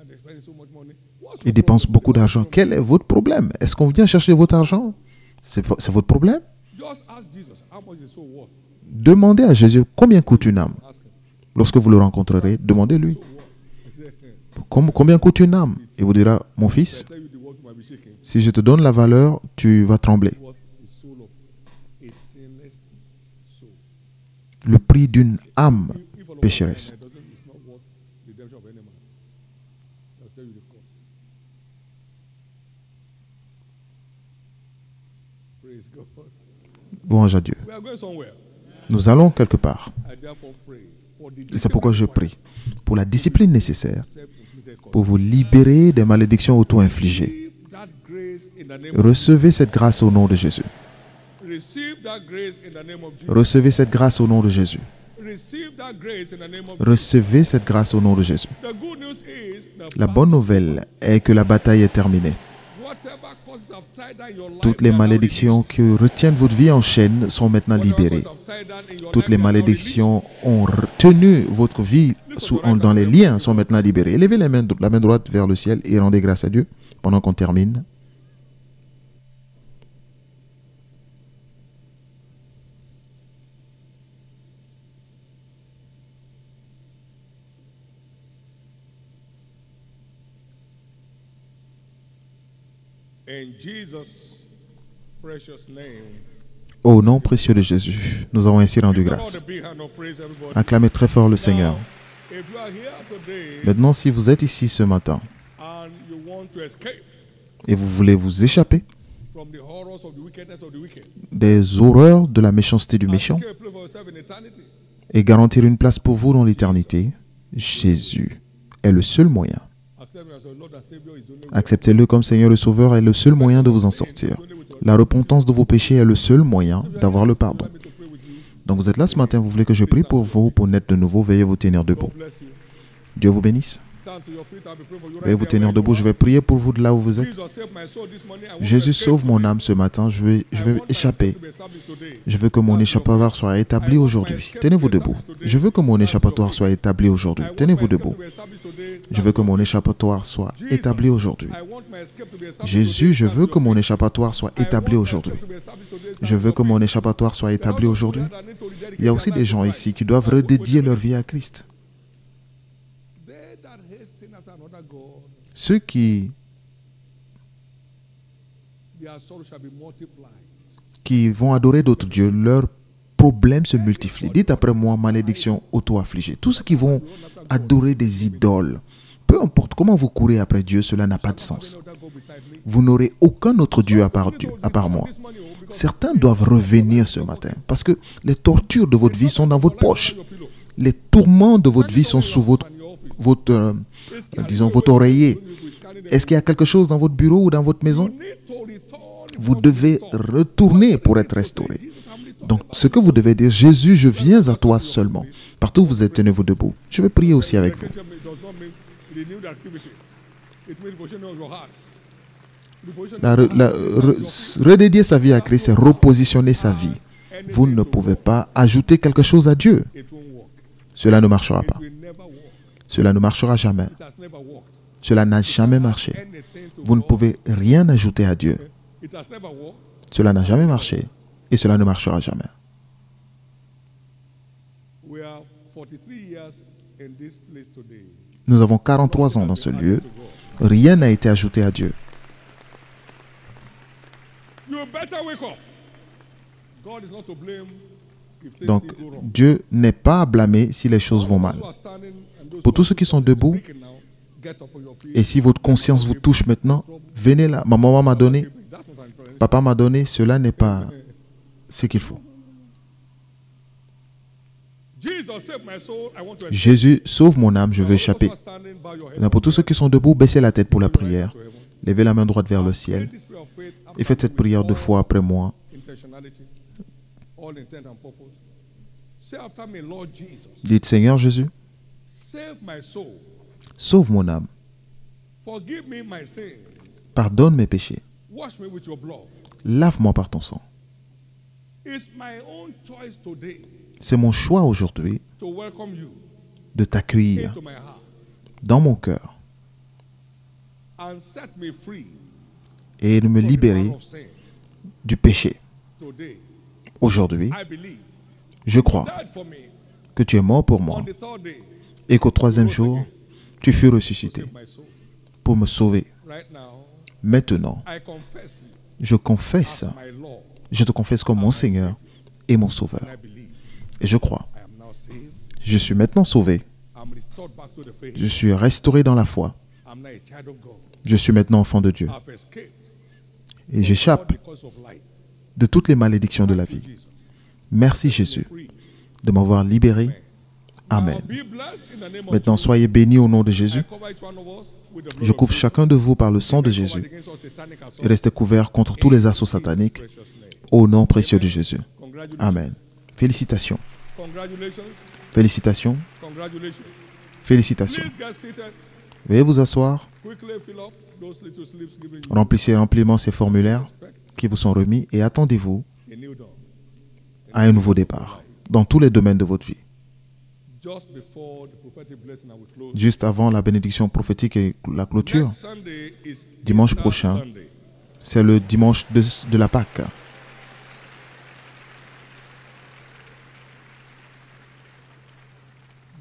They're spending so much money. What's Ils your dépensent problem? beaucoup d'argent. Quel est votre problème? Est-ce qu'on vient chercher votre argent? C'est votre problème? Just ask Jesus how much is so worth. Demandez à Jésus combien coûte une âme. Ask him. Lorsque vous le rencontrerez, demandez-lui So what? He said, combien coûte une âme. Il vous dira, mon fils, I tell you the world might be shaking. si je te donne la valeur, tu vas trembler. Worth the soul of a sinless soul. Le prix d'une âme If all of pécheresse. it doesn't, it's not worth the redemption of any man. I'll tell you the cost. Praise God. Louange à Dieu. We are going somewhere. Nous allons quelque part. I therefore pray for the Et c'est pourquoi je prie pour la discipline nécessaire self-inflicted cost. pour vous libérer des malédictions auto-infligées. Receive that grace in the name of Recevez cette grâce au nom de Jésus. Receive that grace in the name of Jesus. Recevez cette grâce au nom de Jésus. Receive that grace in the name of Recevez cette grâce au nom de Jésus. The good news is the La bonne nouvelle est que la bataille est terminée. whatever causes have tied down your life, Toutes les they are now malédictions released. qui retiennent votre vie en chaîne sont maintenant Whatever libérées. causes have tied down in your Toutes life, les they are now malédictions ont retenu votre vie dans les liens sont maintenant libérées. Élevez la main droite vers le ciel et rendez grâce à Dieu pendant qu'on termine. released. In Jesus' precious name. Au nom précieux de Jésus, nous avons ainsi rendu Give God grâce. a big hand of praise, everybody. Acclamez très fort le Seigneur. If you are here today Maintenant, si vous êtes ici ce matin and you want to escape et vous voulez vous échapper from the horrors of the wickedness of the wicked, des horreurs de la méchanceté du and méchant secure a place for yourself in eternity, et garantir une place pour vous dans l'éternité, Jésus est le seul moyen. accept me as your Lord and Savior is the only way. Acceptez-le comme Seigneur et Sauveur est le seul moyen de vous en sortir. La repentance de vos péchés est le seul moyen d'avoir le pardon. Let me to pray with you. Donc vous êtes là ce matin, vous voulez que je prie pour vous, pour naître de nouveau, veuillez vous tenir debout. God bless you. Dieu vous bénisse. Stand to your feet. I'll be praying for you Veuillez right vous there tenir where you debout, je are. vais prier pour vous de là où vous êtes. Jesus save my soul this morning. I want to Jésus escape sauve mon today. âme ce matin, je vais I want my échapper. escape to be established today. Je veux que mon échappatoire soit établi aujourd'hui. Tenez-vous debout. Je veux que mon échappatoire soit établi aujourd'hui. I want Tenez-vous my escape debout. to be established today. Je veux que mon échappatoire soit établi aujourd'hui. I want my escape to be established Jésus, today. je veux que mon échappatoire soit I want établi my aujourd'hui. escape to be established today. Je veux que mon échappatoire soit établi aujourd'hui. Il y a aussi des gens ici qui doivent redédier leur vie à Christ. They that hasten after another God, Ceux qui their sorrow shall be multiplied. vont adorer d'autres dieux, leurs problèmes se multiplient. Dites après moi, malédiction auto-affligée. Tous ceux qui vont adorer des idoles, peu importe comment vous courez après Dieu, cela n'a pas de sens. Another God beside me. Vous n'aurez aucun autre Dieu à part Dieu, à part moi. This morning, oh, because Certains doivent revenir ce matin parce que les tortures de votre vie sont dans votre poche. your pillow. Les tourments de votre vie sont sous votre oreiller. Est-ce qu'il y a quelque chose dans votre bureau ou dans votre maison? Need to return. Vous devez retourner pour être restauré. Donc, ce que vous devez dire, Jésus, je viens à toi seulement. Partout où vous êtes, tenez-vous debout. Je vais prier aussi avec vous. It does not mean renewed activity. It means positioning of your heart. Redédier sa vie à Christ, c'est repositionner sa vie. Vous ne pouvez pas ajouter quelque chose à Dieu. It won't work. Cela ne marchera It pas. will never work. Cela ne marchera jamais. It has never worked. Cela n'a jamais marché. Anything to Vous ne God. pouvez rien ajouter à Dieu. It has never worked. Cela n'a jamais marché et cela ne marchera jamais. We are 43 years in this place today. Nous avons 43 ans dans ce lieu. Rien n'a été ajouté à Dieu. You better wake up. God is not to blame if things Donc, go wrong. Dieu n'est pas à blâmer si les choses vont mal. Those who are standing and those Pour who tous ceux qui sont debout, speaking now, get up on your feet. et si votre conscience vous touche maintenant, venez là. Ma maman m'a donné, That's not an influence. papa m'a donné, cela n'est pas ce qu'il faut. Jesus save my soul. I want to escape. Jésus, sauve mon âme, je veux échapper. Those who are standing, bow your head. Maintenant, pour tous ceux qui sont debout, baissez la tête pour la prière. Levez la main droite vers le ciel This prayer of faith et faites cette prière 2 fois après moi. intentionality, all intent and purpose. Say after me, Lord Jesus, Dites, Seigneur Jésus, save my soul. sauve mon âme. Forgive me my sins. Pardonne mes péchés. Wash me with your blood. Lave-moi par ton sang. It's my own choice today C'est mon choix aujourd'hui to welcome you de t'accueillir into my heart dans mon cœur and set me free et de me from the libérer power of sin. du péché. Today, Aujourd'hui, I believe je crois died for me que tu es mort pour on moi the third day et qu'au troisième jour, tu fus ressuscité to save my soul. pour me sauver. Right now, Maintenant, I confess you je confesse, as my Lord, je te confesse comme mon Seigneur et mon Sauveur. and I believe Et je crois, I am now saved. je suis maintenant sauvé. I'm restored back to the faith. Je suis restauré dans la foi. I'm now a child of God. Je suis maintenant enfant de Dieu. I've escaped Et j'échappe all the curse of life. de toutes les malédictions de la vie. Jesus, Merci Jésus free. de m'avoir libéré. Amen. Now be blessed in the name of Maintenant, Jesus. soyez bénis au nom de Jésus. I cover each one of us with the blood Je of couvre Jesus. chacun de vous par le sang de Covered Jésus against all satanic assaults. et restez couverts contre tous les assauts sataniques Precious name. au nom précieux de Jésus. Congratulations. Amen. Félicitations. Congratulations. Félicitations. Congratulations. Félicitations. Please get seated. Veuillez vous asseoir. Quickly fill up those little slips given you. Remplissez amplement ces formulaires qui vous sont remis et attendez-vous A new dawn. à un nouveau départ dans tous les domaines de votre vie. Just before the prophetic blessing and we close. Juste avant la bénédiction prophétique et la clôture, Next Sunday is dimanche Easter prochain, Sunday. c'est le dimanche de la Pâque.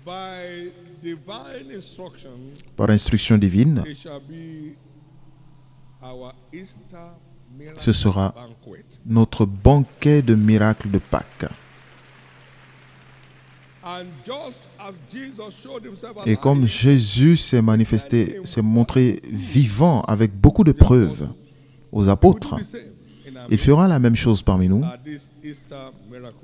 By divine instruction, Par instruction divine, it shall be our Easter miracle ce sera banquet. notre banquet de miracles de Pâques. And just as Jesus showed himself Et alive, comme Jésus s'est manifesté, s'est montré vivant avec beaucoup de preuves aux we do apôtres, the same in our il fera la même chose parmi nous at this Easter miracle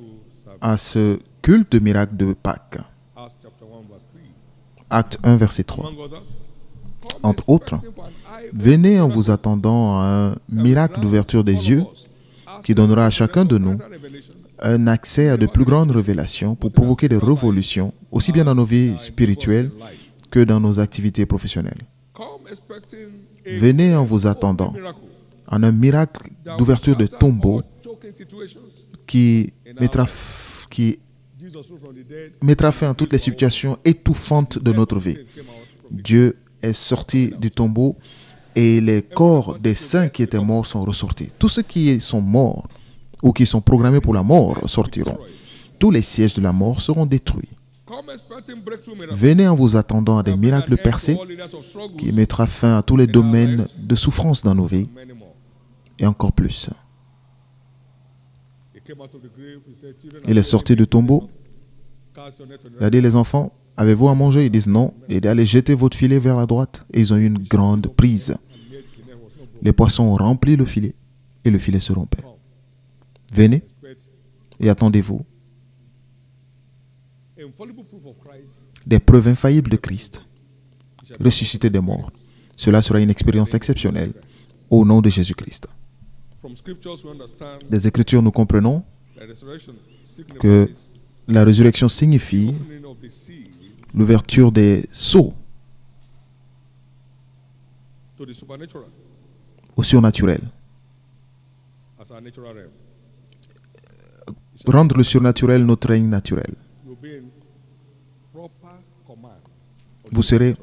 service. à ce culte de miracles de Pâques. Acts chapter 1 verse 3. Acte 1, verset 3. Among others, Entre autres, venez en vous attendant à un miracle d'ouverture des yeux qui donnera à chacun de nous un accès à de plus grandes révélations pour provoquer des révolutions, aussi bien dans nos vies spirituelles que dans nos activités professionnelles. Venez en vous attendant à un miracle d'ouverture de tombeau qui mettra fin à toutes les situations étouffantes de notre vie. Dieu est sorti du tombeau et les corps des saints qui étaient morts sont ressortis. Tous ceux qui sont morts ou qui sont programmés pour la mort sortiront. Tous les sièges de la mort seront détruits. Venez en vous attendant à des miracles percés qui mettra fin à tous les domaines de souffrance dans nos vies et encore plus. Il est sorti du tombeau. Il a dit, les enfants, avez-vous à manger? Ils disent non. Il dit, allez jeter votre filet vers la droite. Et ils ont eu une grande prise. Les poissons ont rempli le filet et le filet se rompait. Venez et attendez-vous des preuves infaillibles de Christ, ressuscité des morts. Cela sera une expérience exceptionnelle au nom de Jésus-Christ. Des Écritures, nous comprenons que la résurrection signifie l'ouverture des sceaux au surnaturel. Rendre le surnaturel notre règne naturel. Vous serez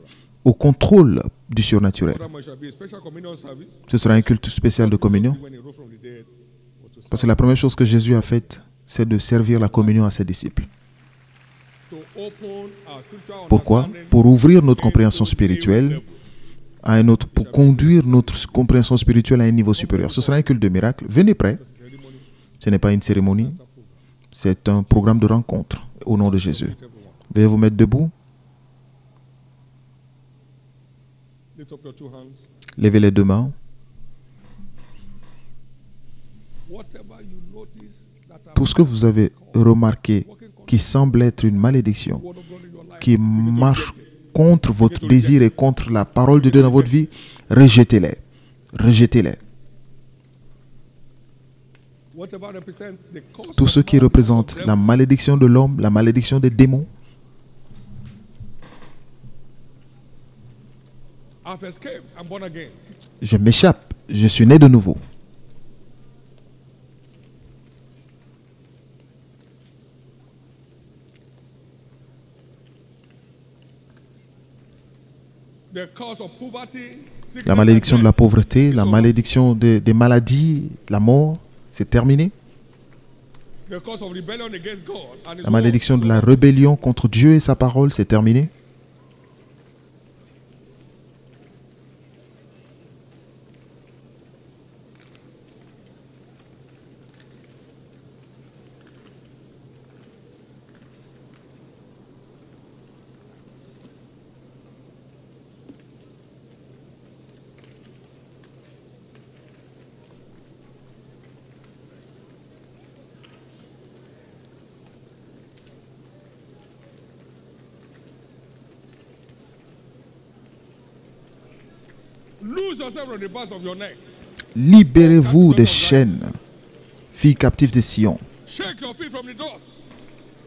au contrôle du surnaturel. Ce sera un culte spécial de communion. Parce que la première chose que Jésus a faite, c'est de servir la communion à ses disciples. Pourquoi? Pour ouvrir notre compréhension spirituelle à un autre, pour conduire notre compréhension spirituelle à un niveau supérieur. Ce sera un culte de miracle. Venez prêts. Ce n'est pas une cérémonie. C'est un programme de rencontre au nom de Jésus. Veuillez vous mettre debout. Levez les deux mains. Tout ce que vous avez remarqué qui semble être une malédiction, qui marche contre votre désir et contre la parole de Dieu dans votre vie, rejetez-les. Rejetez-les. Tout ce qui représente la malédiction de l'homme, la malédiction des démons. Je m'échappe, je suis né de nouveau. The curse of poverty, La sickness, malédiction and de la death. pauvreté, la malédiction des maladies, la mort, c'est terminé. The curse of rebellion against God and His La word. malédiction de la rébellion contre Dieu et sa parole, c'est terminé. Lose yourself from the bars of your neck. Libérez-vous des chaînes, fille captive de Sion. Shake your feet from the dust.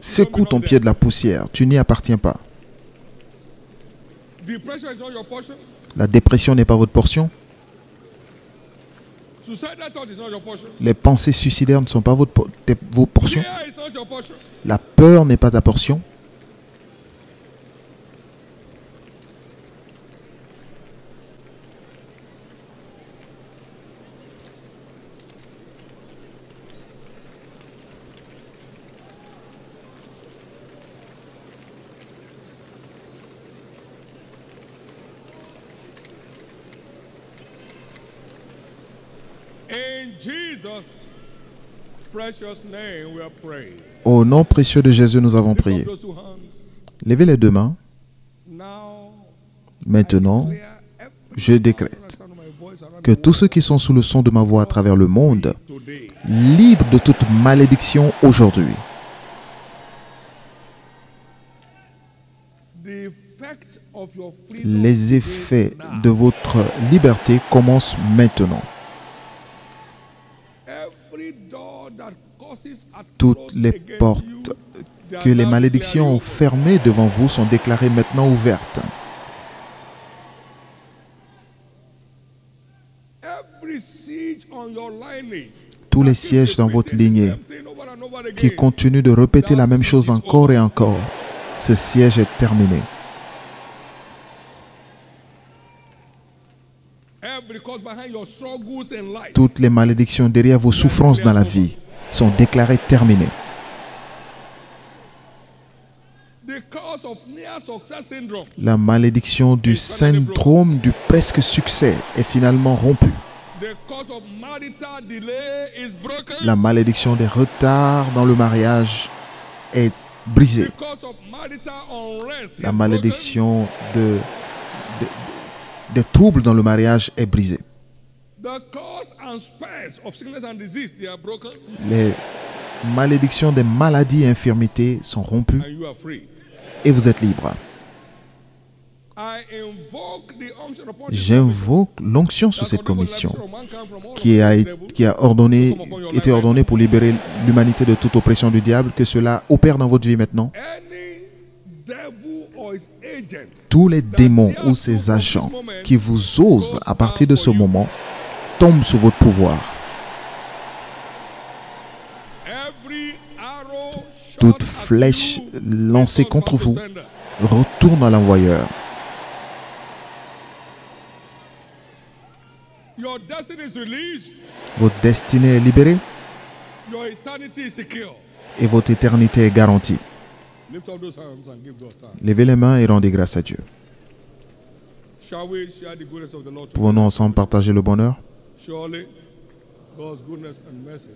Secoue ton pied de la poussière, tu n'y appartiens pas. Depression is not your portion. La dépression n'est pas votre portion. Suicidal thought is not your portion. Les pensées suicidaires ne sont pas vos portions. Fear is not your portion. La peur n'est pas ta portion. In Jesus' precious name we are praying. Au nom précieux de Jésus, nous avons prié. Those two hands. Levez les deux mains. Now, Maintenant, clear every je décrète sound of my voice around que tous ceux qui sont sous le son de ma voix à travers le monde, today. libres de toute malédiction aujourd'hui. The effect of your freedom Les effets de votre liberté commencent maintenant. every door that causes at Toutes close les against portes you, they are que les now malédictions ont declaring fermées devant vous sont déclarées maintenant ouvertes. every siege on your lineage Tous les that keeps sièges dans votre repeating the lignée same thing over and over qui again, continuent de répéter la même chose encore et encore, ce siège est terminé. every cause behind your struggles in life, Toutes les malédictions derrière vos souffrances dans la vie sont déclarées terminées. the cause of near success syndrome, La malédiction du syndrome du presque succès est finalement rompue. the cause of marital delay is broken, La malédiction des retards dans le mariage est brisée. the cause of marital unrest La is malédiction des troubles dans le mariage est brisée. broken. The cause and spells of sickness and disease, they are broken, Les malédictions des maladies et infirmités sont rompues and you are free. et vous êtes libre. I invoke the unction upon J'invoque l'onction sur That's cette what the commission liberation of mankind from all qui a devil. été ordonnée pour libérer l'humanité de toute oppression du diable, que cela opère dans votre vie maintenant. Any devil or his agent Tous les démons ou ses agents qui vous osent à partir de ce moment tombent sous votre pouvoir. every arrow shot Toute at flèche you lancée goes contre back to vous sender. retourne à l'envoyeur. Your destiny is released, Votre destinée est libérée your eternity is secure. et votre éternité est garantie. Lift up those hands and give God thanks. Levez les mains et rendez grâce à Dieu. Shall we share the goodness of the Lord? Pouvons-nous ensemble partager le bonheur? Surely God's goodness and mercy